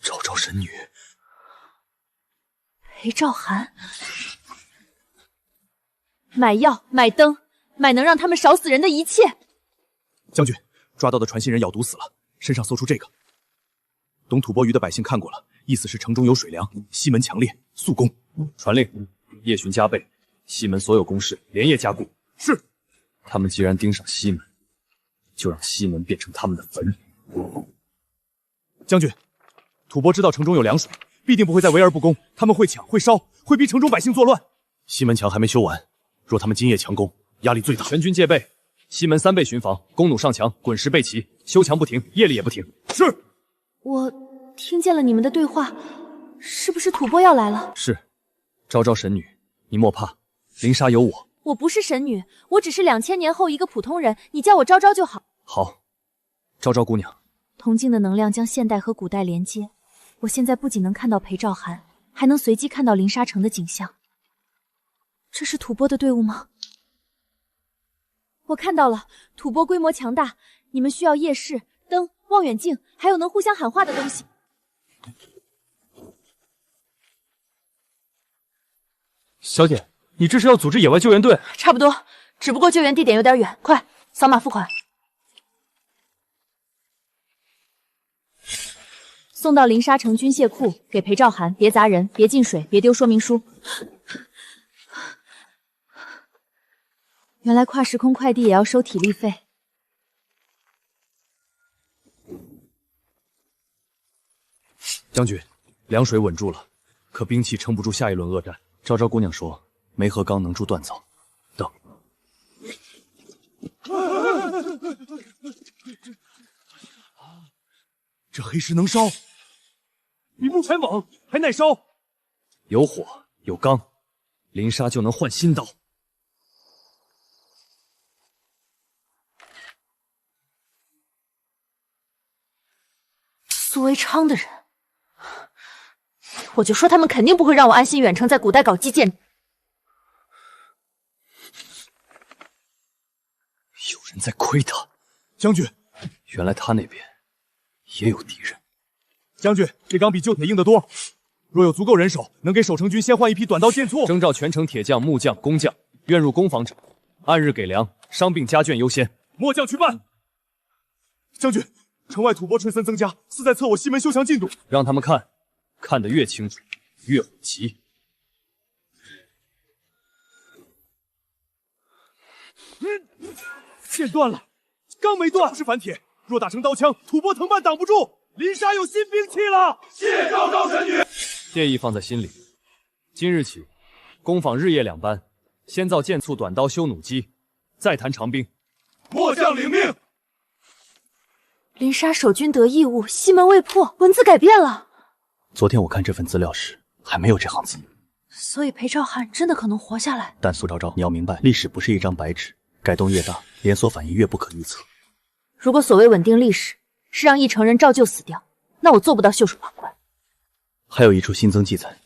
Speaker 3: 昭昭神女，
Speaker 1: 裴兆涵，买药，买灯，买能让他们少死人的一切。
Speaker 2: 将军，抓到的传信人咬毒死了，身上搜出这个。懂吐蕃语的百姓看过了，意思是城中有水粮，西门强烈，速攻。
Speaker 3: 传令，夜巡加倍，西门所有工事连夜加固。
Speaker 2: 是。
Speaker 3: 他们既然盯上西门，就让西门变成他们的坟。
Speaker 2: 将军，吐蕃知道城中有粮水，必定不会再围而不攻，他们会抢，会烧，会逼城中百姓作乱。
Speaker 11: 西门墙还没修完，若他们今夜强攻，压力最大。
Speaker 3: 全军戒备，西门3倍巡防，弓弩上墙，滚石备齐，修墙不停，夜里也不停。
Speaker 2: 是。
Speaker 1: 我听见了你们的对话，是不是吐蕃要来了？
Speaker 3: 是。昭昭神女，你莫怕，灵沙有我。
Speaker 1: 我不是神女，我只是2000年后一个普通人，你叫我昭昭就好。
Speaker 3: 好，昭昭姑娘。
Speaker 1: 铜镜的能量将现代和古代连接，我现在不仅能看到裴兆涵，还能随机看到灵沙城的景象。这是吐蕃的队伍吗？我看到了，吐蕃规模强大，你们需要夜视、灯、望远镜，还有能互相喊话的东西。
Speaker 2: 小姐，你这是要组织野外救援队？
Speaker 6: 差不多，只不过救援地点有点远，快扫码付款。
Speaker 1: 送到灵沙城军械库，给裴兆涵，别砸人，别进水，别丢说明书。原来跨时空快递也要收体力费。
Speaker 3: 将军，粮水稳住了，可兵器撑不住下一轮恶战。昭昭姑娘说，梅河刚能助锻造。等，
Speaker 2: 这黑石能烧，比木柴猛，还耐烧。
Speaker 3: 有火有钢，灵沙就能换新刀。
Speaker 6: 苏维昌的人，我就说他们肯定不会让我安心远程在古代搞基建。
Speaker 3: 有人在窥他。
Speaker 2: 将军，
Speaker 3: 原来他那边也有敌人。
Speaker 2: 将军，这钢比旧铁硬得多，若有足够人手，能给守城军先换一批短刀剑簇。
Speaker 3: 征召全城铁匠、木匠、工匠，愿入攻防者，按日给粮，伤病家眷优先。
Speaker 2: 末将去办。将军。城外吐蕃春森增加，似在测我西门修墙进度。
Speaker 3: 让他们看，看得越清楚，越火急。
Speaker 2: 线断了，钢没断，是反铁。若打成刀枪，吐蕃藤蔓挡不住。林沙有新兵器了。
Speaker 7: 谢昭昭神女。
Speaker 3: 建议放在心里。今日起，工坊日夜2班，先造剑簇短刀修弩机，再谈长兵。
Speaker 2: 末将领命。
Speaker 1: 林莎守军得异物，西门未破，文字改变了。
Speaker 8: 昨天我看这份资料时，还没有这行字。
Speaker 1: 所以裴兆涵真的可能活下来。
Speaker 8: 但苏昭昭，你要明白，历史不是一张白纸，改动越大，连锁反应越不可预测。
Speaker 1: 如果所谓稳定历史是让一城人照旧死掉，那我做不到袖手旁观。
Speaker 8: 还有一处新增记载，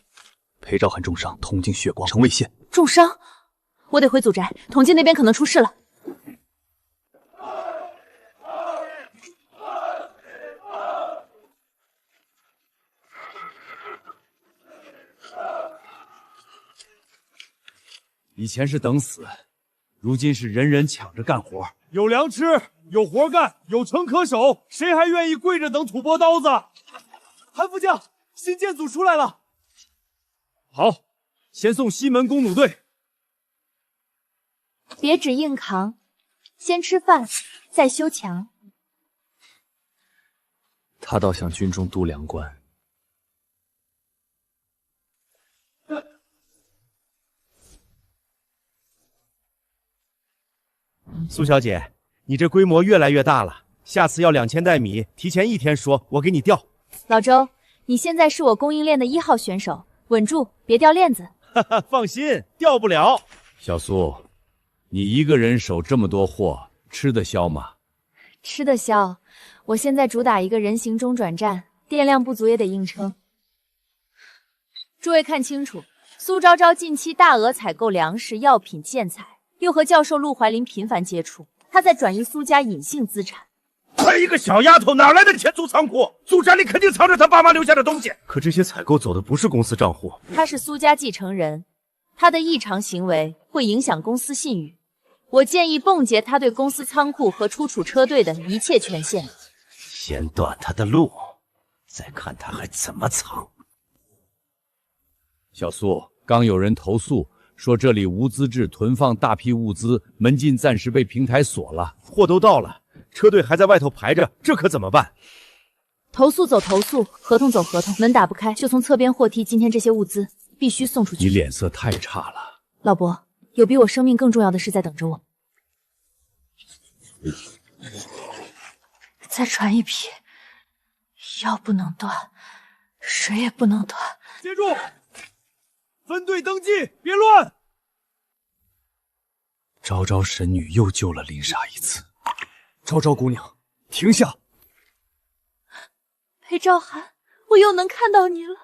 Speaker 8: 裴兆涵重伤，铜镜血光，呈未现。
Speaker 1: 重伤，我得回祖宅，统计那边可能出事了。
Speaker 12: 以前是等死，如今是人人抢着干活。
Speaker 2: 有粮吃，有活干，有城可守，谁还愿意跪着等吐蕃刀子？韩副将，新建组出来了。好，先送西门弓弩队。
Speaker 1: 别只硬扛，先吃饭，再修墙。
Speaker 3: 他倒像军中督粮官。
Speaker 11: 苏小姐，你这规模越来越大了，下次要2000袋米，提前1天说，我给你调。
Speaker 1: 老周，你现在是我供应链的1号选手，稳住，别掉链子。
Speaker 11: 哈哈，放心，掉不了。
Speaker 12: 小苏，你一个人守这么多货，吃得消吗？
Speaker 1: 吃得消，我现在主打一个人形中转站，电量不足也得硬撑。诸位看清楚，苏昭昭近期大额采购粮食、药品、建材。又和教授陆怀林频繁接触，他在转移苏家隐性资产。
Speaker 11: 她一个小丫头哪来的钱租仓库？祖宅里肯定藏着她爸妈留下的东西。可这些采购走的不是公司账户。
Speaker 1: 他是苏家继承人，他的异常行为会影响公司信誉。我建议冻结他对公司仓库和出处车队的一切权限。
Speaker 11: 先断他的路，再看他还怎么藏。
Speaker 12: 小苏，刚有人投诉。说这里无资质囤放大批物资，门禁暂时被平台锁了，
Speaker 11: 货都到了，车队还在外头排着，这可怎么办？
Speaker 1: 投诉走投诉，合同走合同，门打不开就从侧边货梯。今天这些物资必须送出去。
Speaker 12: 你脸色太差了，
Speaker 1: 老伯，有比我生命更重要的事在等着我。再传一批，药不能断，水也不能断。
Speaker 2: 接住！分队登记，别乱！
Speaker 8: 昭昭神女又救了林莎一次。昭昭姑娘，停下！
Speaker 1: 裴兆涵，我又能看到你了。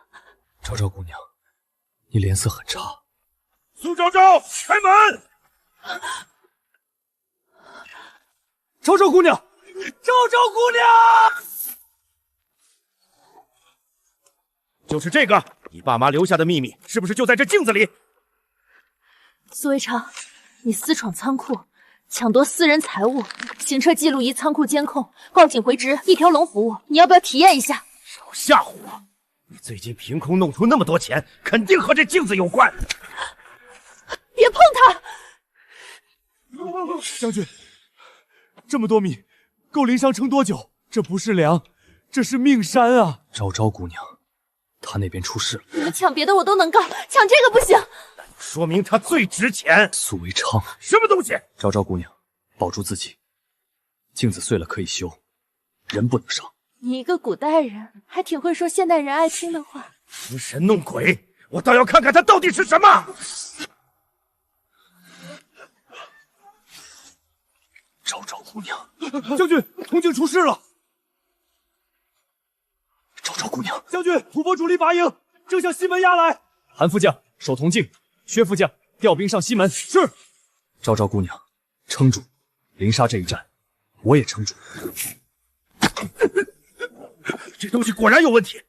Speaker 8: 昭昭姑娘，你脸色很差。
Speaker 11: 苏昭昭，开门！
Speaker 2: 昭昭姑娘，昭昭姑娘，
Speaker 11: 就是这个。你爸妈留下的秘密是不是就在这镜子里？
Speaker 1: 苏维昌，你私闯仓库，抢夺私人财物，行车记录仪、仓库监控、报警回执，一条龙服务，你要不要体验一下？
Speaker 11: 少吓唬我！你最近凭空弄出那么多钱，肯定和这镜子有关。
Speaker 1: 别碰它！
Speaker 2: 将军，这么多米，够林商撑多久？这不是粮，这是命山啊！
Speaker 8: 昭昭姑娘。他那边出事了，
Speaker 1: 你们抢别的我都能干，抢这个不行。
Speaker 11: 说明他最值钱。
Speaker 8: 苏维昌，
Speaker 11: 什么东西？
Speaker 8: 昭昭姑娘，保住自己。镜子碎了可以修，人不能伤。
Speaker 1: 你一个古代人，还挺会说现代人爱听的话。
Speaker 11: 装神弄鬼，我倒要看看他到底是什么。
Speaker 8: 昭昭姑娘，
Speaker 2: 将军，铜镜出事了。
Speaker 8: 昭昭姑娘，
Speaker 2: 将军，吐蕃主力拔营，正向西门压来。
Speaker 3: 韩副将守铜镜，薛副将调兵上西门。
Speaker 2: 是。
Speaker 8: 昭昭姑娘，撑住！林莎这一战，我也撑住。
Speaker 11: 这东西果然有问题。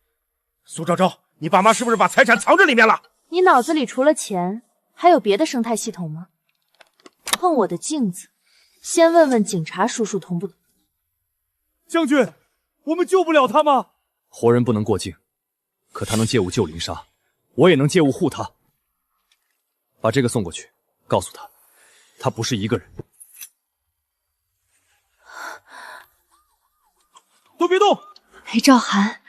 Speaker 11: 苏昭昭，你爸妈是不是把财产藏这里面了？
Speaker 1: 你脑子里除了钱，还有别的生态系统吗？碰我的镜子，先问问警察叔叔同不同？
Speaker 2: 将军，我们救不了他吗？
Speaker 3: 活人不能过境，可他能借物救林莎，我也能借物护他。把这个送过去，告诉他，他不是一个人。
Speaker 2: 都别动！
Speaker 1: 裴兆涵，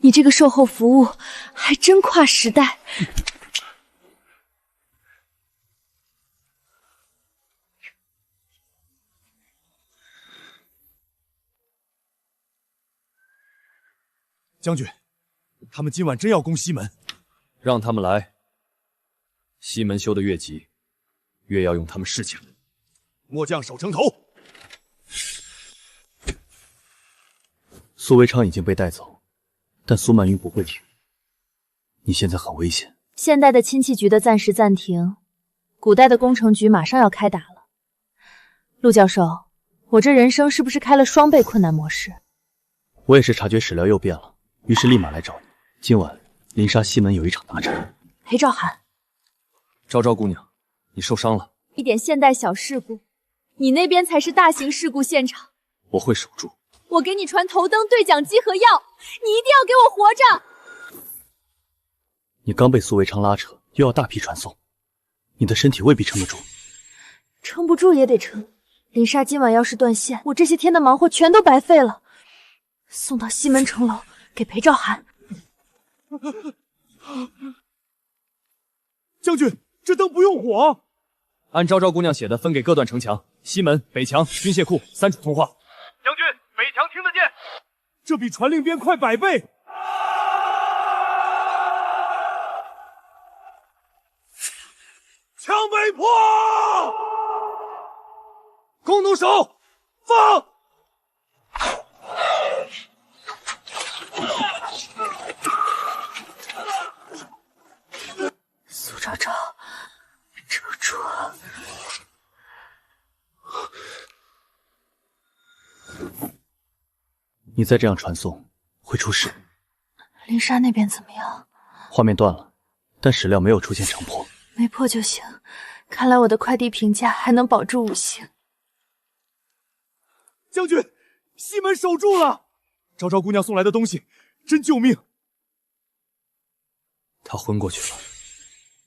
Speaker 1: 你这个售后服务还真跨时代。
Speaker 2: 将军，他们今晚真要攻西门，
Speaker 3: 让他们来。西门修得越急，越要用他们士气。
Speaker 2: 末将守城头。
Speaker 8: 苏维昌已经被带走，但苏曼云不会停。你现在很危险。
Speaker 1: 现代的亲戚局的暂时暂停，古代的工程局马上要开打了。陆教授，我这人生是不是开了双倍困难模式？
Speaker 8: 我也是察觉史料又变了，于是立马来找你。今晚林莎西门有一场大战。
Speaker 1: 裴兆涵，
Speaker 3: 昭昭姑娘，你受伤了。
Speaker 1: 一点现代小事故，你那边才是大型事故现场。
Speaker 3: 我会守住。
Speaker 1: 我给你传头灯、对讲机和药，你一定要给我活着。
Speaker 8: 你刚被苏维昌拉扯，又要大批传送，你的身体未必撑得住。
Speaker 1: 撑不住也得撑。林莎今晚要是断线，我这些天的忙活全都白费了。送到西门城楼给裴兆涵。
Speaker 2: 将军，这灯不用火。
Speaker 3: 按昭昭姑娘写的，分给各段城墙，西门、北墙、军械库3处通话。
Speaker 2: 将军，北墙听得见，这比传令鞭快100倍。墙被破，弓弩手，放！
Speaker 1: 苏昭昭，遮住！
Speaker 8: 你再这样传送，会出事。
Speaker 1: 林莎那边怎么样？
Speaker 8: 画面断了，但史料没有出现城破。
Speaker 1: 没破就行。看来我的快递评价还能保住5星。
Speaker 2: 将军，西门守住了。昭昭姑娘送来的东西，真救命。
Speaker 3: 她昏过去了。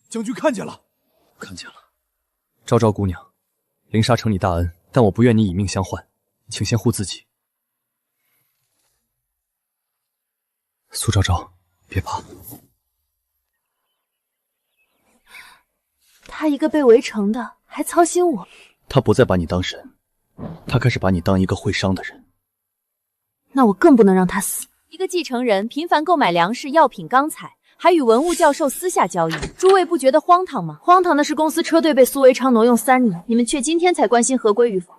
Speaker 2: 将军看见了。
Speaker 3: 看见了。昭昭姑娘，林莎承你大恩，但我不愿你以命相换，请先护自己。苏昭昭，别怕。
Speaker 1: 他一个被围城的，还操心我。
Speaker 8: 他不再把你当神，他开始把你当一个会伤的人。
Speaker 1: 那我更不能让他死。一个继承人频繁购买粮食、药品、钢材，还与文物教授私下交易，诸位不觉得荒唐吗？荒唐的是公司车队被苏维昌挪用3年，你们却今天才关心合规与否。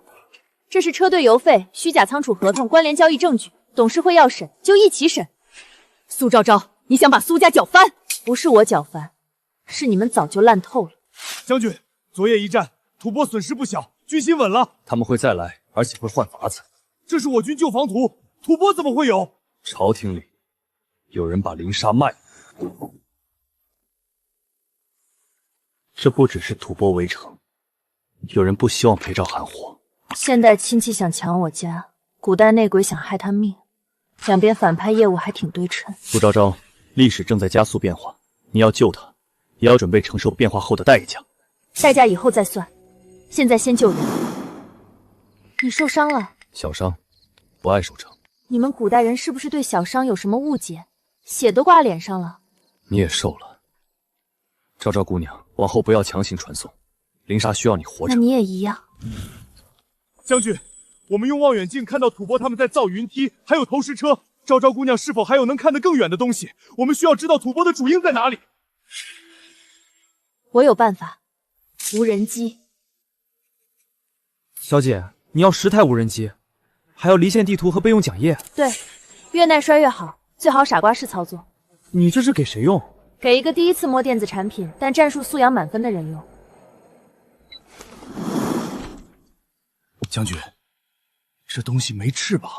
Speaker 1: 这是车队邮费、虚假仓储合同、关联交易证据，董事会要审就一起审。苏昭昭，你想把苏家搅翻？不是我搅翻，是你们早就烂透了。
Speaker 2: 将军，昨夜一战，吐蕃损失不小，军心稳了。
Speaker 3: 他们会再来，而且会换法子。
Speaker 2: 这是我军旧防图，吐蕃怎么会有？
Speaker 3: 朝廷里有人把林莎卖了。
Speaker 8: 这不只是吐蕃围城，有人不希望裴兆涵活。
Speaker 1: 现代亲戚想抢我家，古代内鬼想害他命，两边反派业务还挺对称。
Speaker 8: 苏昭昭，历史正在加速变化，你要救他，也要准备承受变化后的代价。
Speaker 1: 代价以后再算，现在先救人。你受伤了？
Speaker 3: 小伤，不碍守城。
Speaker 1: 你们古代人是不是对小伤有什么误解？血都挂脸上了。
Speaker 3: 你也瘦了。昭昭姑娘，往后不要强行传送，林莎需要你活着。
Speaker 1: 那你也一样。
Speaker 2: 将军，我们用望远镜看到吐蕃他们在造云梯，还有投石车。昭昭姑娘是否还有能看得更远的东西？我们需要知道吐蕃的主营在哪里。
Speaker 1: 我有办法，无人机。
Speaker 14: 小姐，你要10台无人机，还要离线地图和备用讲页。
Speaker 1: 对，越耐摔越好，最好傻瓜式操作。
Speaker 14: 你这是给谁用？
Speaker 1: 给一个第一次摸电子产品但战术素养满分的人用。
Speaker 2: 将军，这东西没翅膀，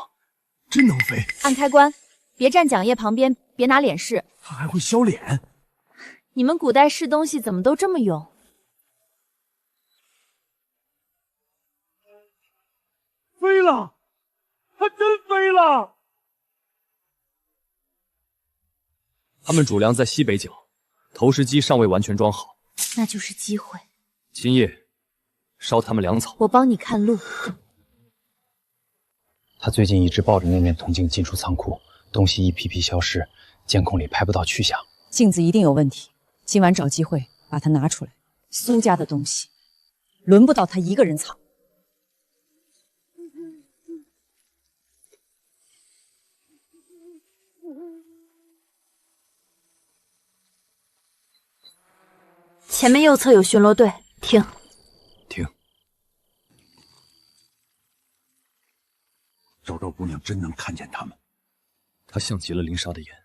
Speaker 2: 真能飞。
Speaker 1: 按开关，别站讲页旁边，别拿脸试。
Speaker 2: 它还会削脸。
Speaker 1: 你们古代试东西怎么都这么勇？
Speaker 2: 飞了，它真飞了。
Speaker 3: 他们主梁在西北角，投石机尚未完全装好，
Speaker 1: 那就是机会。
Speaker 3: 今夜烧他们粮草。
Speaker 1: 我帮你看路。
Speaker 10: 他最近一直抱着那面铜镜进出仓库，东西一批批消失，监控里拍不到去向，
Speaker 15: 镜子一定有问题。今晚找机会把它拿出来。苏家的东西，轮不到他一个人藏。
Speaker 1: 前面右侧有巡逻队，停。
Speaker 12: 停。
Speaker 16: 昭昭姑娘真能看见他们，
Speaker 3: 她像极了林莎的眼。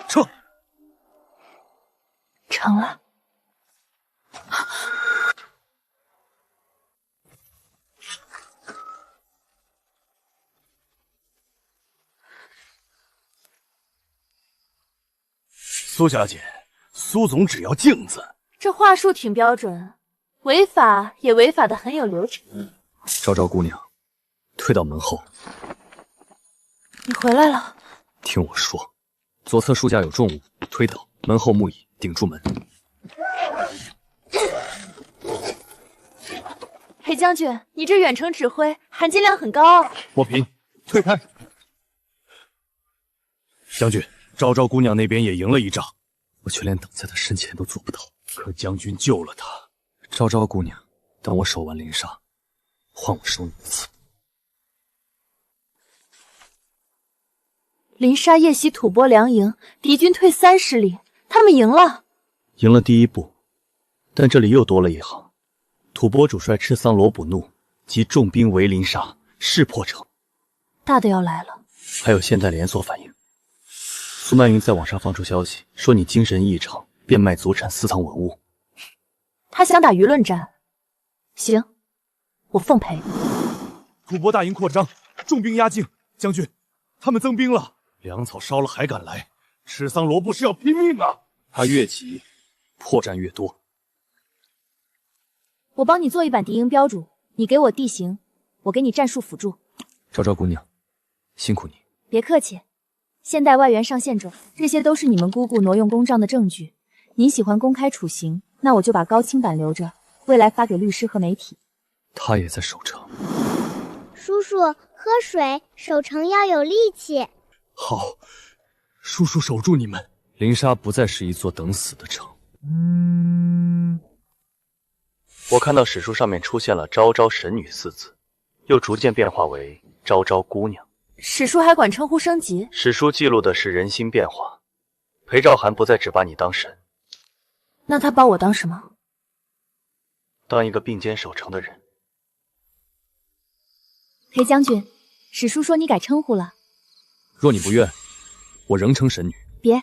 Speaker 8: 撤。
Speaker 1: 成了。
Speaker 11: 苏小姐，苏总只要镜子。
Speaker 1: 这话术挺标准，违法也违法的很有流程。
Speaker 3: 昭昭姑娘，退到门后。
Speaker 1: 你回来了。
Speaker 3: 听我说，左侧书架有重物，推倒，门后木椅顶住门。
Speaker 1: 裴将军，你这远程指挥含金量很高哦。
Speaker 8: 莫平，退开。
Speaker 11: 将军，昭昭姑娘那边也赢了一仗，
Speaker 3: 我却连挡在她身前都做不到。
Speaker 11: 可将军救了她。
Speaker 3: 昭昭姑娘，等我守完林莎，换我收你一次。
Speaker 1: 林莎夜袭吐蕃粮营，敌军退30里，他们赢了。
Speaker 3: 赢了第一步，但这里又多了一行：吐蕃主帅赤桑罗卜怒，集重兵围林莎，势破城。
Speaker 1: 大的要来了。
Speaker 3: 还有现代连锁反应。苏曼云在网上放出消息，说你精神异常，变卖祖产私藏文物。
Speaker 1: 他想打舆论战。行，我奉陪。
Speaker 2: 吐蕃大营扩张，重兵压境，将军，他们增兵了。
Speaker 11: 粮草烧了还敢来，赤桑罗布是要拼命啊！
Speaker 3: 他越急，破绽越多。
Speaker 1: 我帮你做一版敌营标注，你给我地形，我给你战术辅助。
Speaker 3: 昭昭姑娘，辛苦你。
Speaker 1: 别客气。现代外援上线中，这些都是你们姑姑挪用公账的证据。您喜欢公开处刑，那我就把高清版留着，未来发给律师和媒体。
Speaker 3: 他也在守城。
Speaker 5: 叔叔，喝水，守城要有力气。
Speaker 3: 好，叔叔守住你们。林莎不再是一座等死的城。我看到史书上面出现了“昭昭神女”4字，又逐渐变化为“昭昭姑娘”。
Speaker 1: 史书还管称呼升级。
Speaker 3: 史书记录的是人心变化。裴兆涵不再只把你当神，
Speaker 1: 那他把我当什么？
Speaker 3: 当一个并肩守城的人。
Speaker 1: 裴将军，史书说你改称呼了。
Speaker 3: 若你不愿，我仍称神女。
Speaker 1: 别，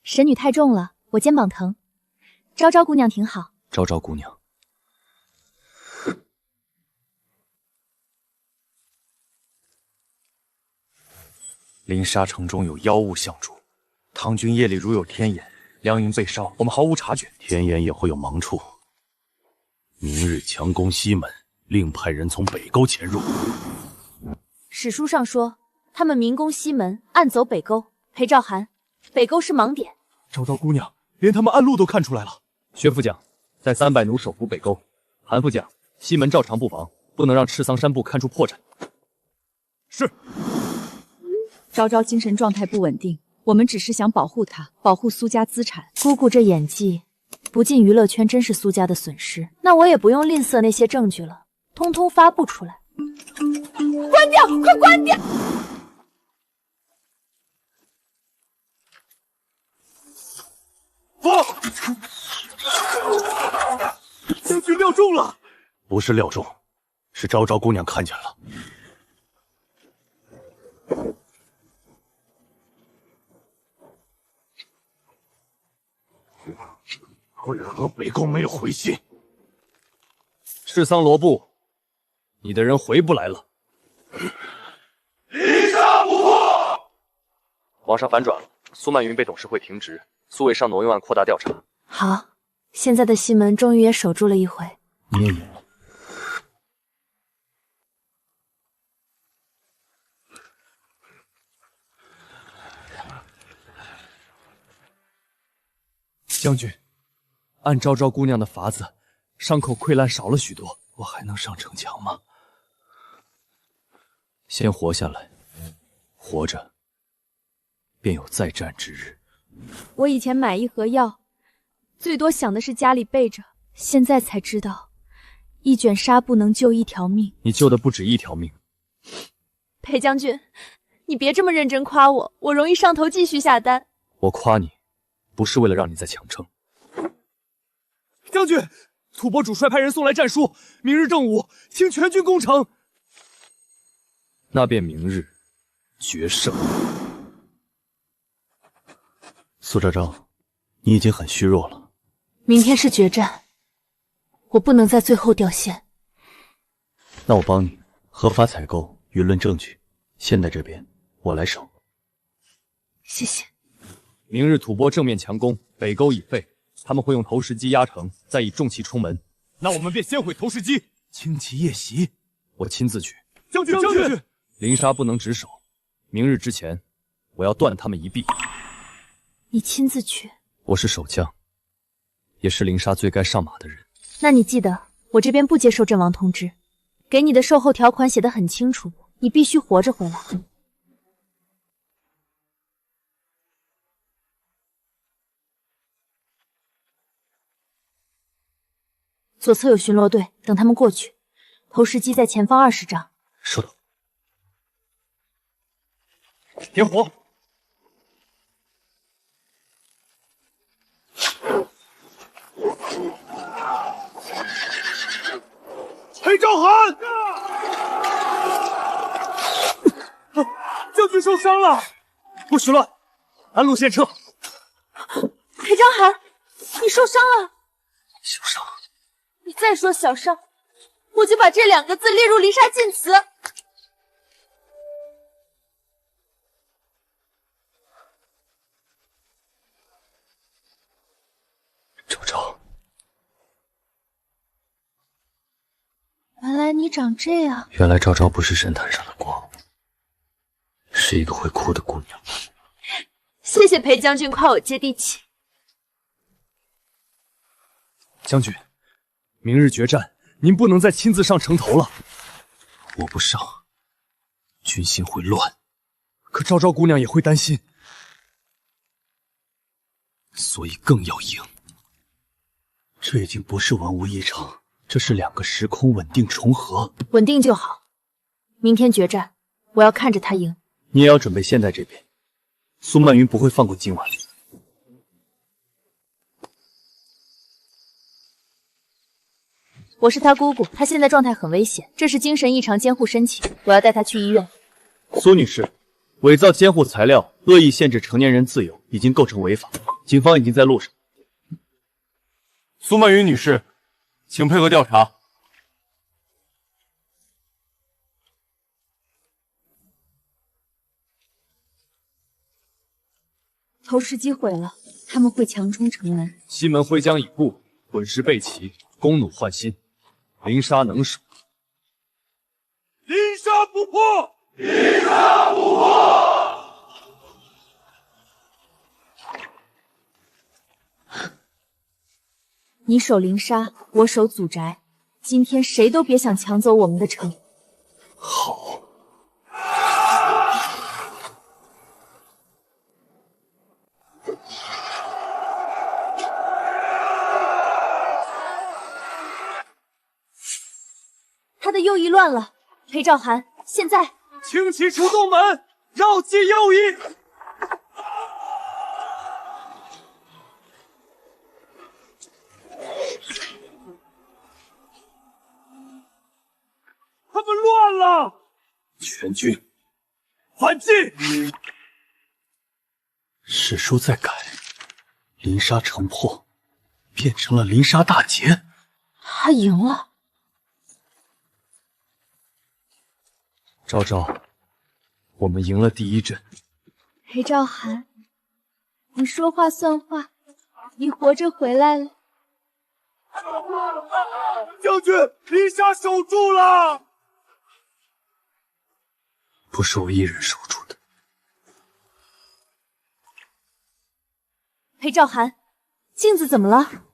Speaker 1: 神女太重了，我肩膀疼。昭昭姑娘挺好。
Speaker 3: 昭昭姑娘。
Speaker 8: 林莎城中有妖物相助，唐军夜里如有天眼，粮营被烧，我们毫无察觉。
Speaker 11: 天眼也会有盲处。明日强攻西门，另派人从北沟潜入。
Speaker 1: 史书上说，他们明攻西门，暗走北沟。裴兆涵，北沟是盲点。
Speaker 2: 昭昭姑娘，连他们暗路都看出来了。
Speaker 3: 薛副将，在300弩守伏北沟。韩副将，西门照常布防，不能让赤桑山部看出破绽。
Speaker 2: 是。
Speaker 15: 昭昭精神状态不稳定，我们只是想保护她，保护苏家资产。
Speaker 1: 姑姑这演技，不进娱乐圈真是苏家的损失。那我也不用吝啬那些证据了，通通发布出来。关掉，快关掉！
Speaker 2: 放！将军料中了。
Speaker 11: 不是料中，是昭昭姑娘看见了。为何北宫没有回信？
Speaker 3: 赤桑罗布，你的人回不来了。
Speaker 7: 林莎不破。
Speaker 3: 网上反转了，苏曼云被董事会停职，苏伟上挪用案扩大调查。
Speaker 1: 好，现在的西门终于也守住了一回。
Speaker 3: 你也赢了。
Speaker 8: 将军，按昭昭姑娘的法子，伤口溃烂少了许多，我还能上城墙吗？先活下来，活着便有再战之日。
Speaker 1: 我以前买一盒药，最多想的是家里备着，现在才知道，一卷纱布能救一条命。
Speaker 8: 你救的不止一条命。
Speaker 1: 裴将军，你别这么认真夸我，我容易上头继续下单。
Speaker 8: 我夸你，不是为了让你再强撑。
Speaker 2: 将军，吐蕃主帅派人送来战书，明日正午，请全军攻城。
Speaker 8: 那便明日决胜。苏昭昭，你已经很虚弱了。
Speaker 1: 明天是决战，我不能在最后掉线。
Speaker 8: 那我帮你合法采购舆论证据，现在这边我来守。
Speaker 1: 谢谢。
Speaker 8: 明日吐蕃正面强攻，北沟已废，他们会用投石机压城，再以重骑冲门。
Speaker 2: 那我们便先毁投石机，轻骑夜袭。
Speaker 8: 我亲自去。
Speaker 2: 将军，
Speaker 8: 林莎不能值守，明日之前，我要断他们一臂。
Speaker 1: 你亲自去？
Speaker 8: 我是守将，也是林莎最该上马的人。
Speaker 1: 那你记得，我这边不接受阵亡通知，给你的售后条款写得很清楚，你必须活着回来。左侧有巡逻队，等他们过去。投石机在前方20丈。
Speaker 8: 收到。
Speaker 2: 点火！裴兆涵，将军受伤了，不许乱，安路先撤。
Speaker 1: 裴兆涵，你受伤了。
Speaker 8: 小伤。
Speaker 1: 你再说小伤，我就把这2个字列入离杀禁词。
Speaker 8: 昭昭，
Speaker 1: 原来你长这样。
Speaker 8: 原来昭昭不是神坛上的光，是一个会哭的姑娘。
Speaker 1: 谢谢裴将军夸我接地气。
Speaker 8: 将军，明日决战，您不能再亲自上城头了。我不上，军心会乱，可昭昭姑娘也会担心，所以更要赢。这已经不是文无一场，这是2个时空稳定重合。
Speaker 1: 稳定就好。明天决战，我要看着他赢。
Speaker 8: 你也要准备现在这边，苏曼云不会放过今晚。
Speaker 1: 我是他姑姑，她现在状态很危险，这是精神异常监护申请，我要带她去医院。
Speaker 8: 苏女士，伪造监护材料，恶意限制成年人自由，已经构成违法，警方已经在路上。
Speaker 13: 苏曼云女士，请配合调查。
Speaker 1: 投石机毁了，他们会强冲城门。
Speaker 8: 西门挥将已固，滚石备齐，弓弩换新。林莎能守。
Speaker 2: 林莎不破！林莎不破！
Speaker 1: 你守灵沙，我守祖宅。今天谁都别想抢走我们的城。
Speaker 8: 好。
Speaker 1: 他的右翼乱了，裴兆涵，现在
Speaker 2: 轻骑出东门，绕击右翼。他们乱了！
Speaker 8: 全军
Speaker 2: 反击！
Speaker 8: 史书在改，林莎城破，变成了林莎大捷。
Speaker 1: 他赢了。
Speaker 8: 昭昭，我们赢了第一阵。
Speaker 1: 裴兆涵，你说话算话，你活着回来了。
Speaker 2: 将军，林莎守住了。
Speaker 8: 不是我一人守住的。
Speaker 1: 裴兆涵，镜子怎么了？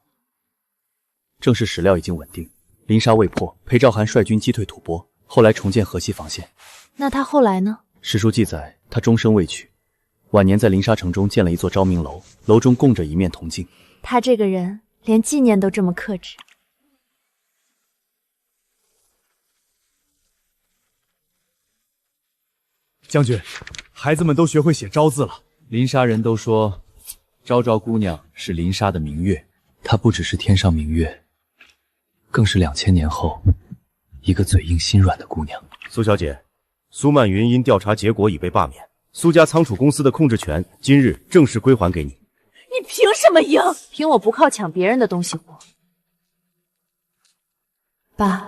Speaker 3: 正史史料已经稳定，林莎未破，裴兆涵率军击退吐蕃，后来重建河西防线。
Speaker 1: 那他后来呢？
Speaker 3: 史书记载，他终生未娶，晚年在林沙城中建了一座昭明楼，楼中供着一面铜镜。
Speaker 1: 他这个人连纪念都这么克制。
Speaker 2: 将军，孩子们都学会写招字了。
Speaker 3: 林沙人都说，昭昭姑娘是林沙的明月，她不只是天上明月，更是2000年后一个嘴硬心软的姑娘。
Speaker 11: 苏小姐，苏曼云因调查结果已被罢免，苏家仓储公司的控制权今日正式归还给你。
Speaker 6: 你凭什么赢？
Speaker 1: 凭我不靠抢别人的东西活。爸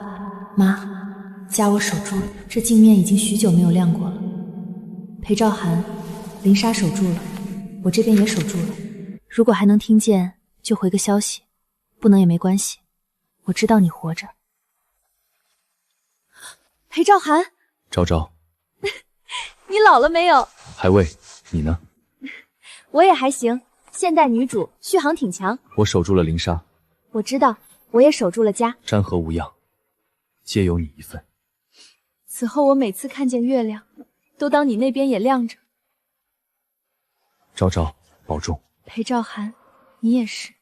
Speaker 1: 妈，家我守住了，这镜面已经许久没有亮过了。裴兆涵、林莎守住了，我这边也守住了。如果还能听见，就回个消息；不能也没关系，我知道你活着。裴兆涵，
Speaker 3: 昭昭，
Speaker 1: 你老了没有？
Speaker 3: 还未，你呢？
Speaker 1: 我也还行，现代女主，续航挺强。
Speaker 3: 我守住了林莎，
Speaker 1: 我知道，我也守住了家。
Speaker 3: 山河无恙，皆有你一份。
Speaker 1: 此后我每次看见月亮，都当你那边也亮着。
Speaker 3: 昭昭，保重。
Speaker 1: 裴兆涵，你也是。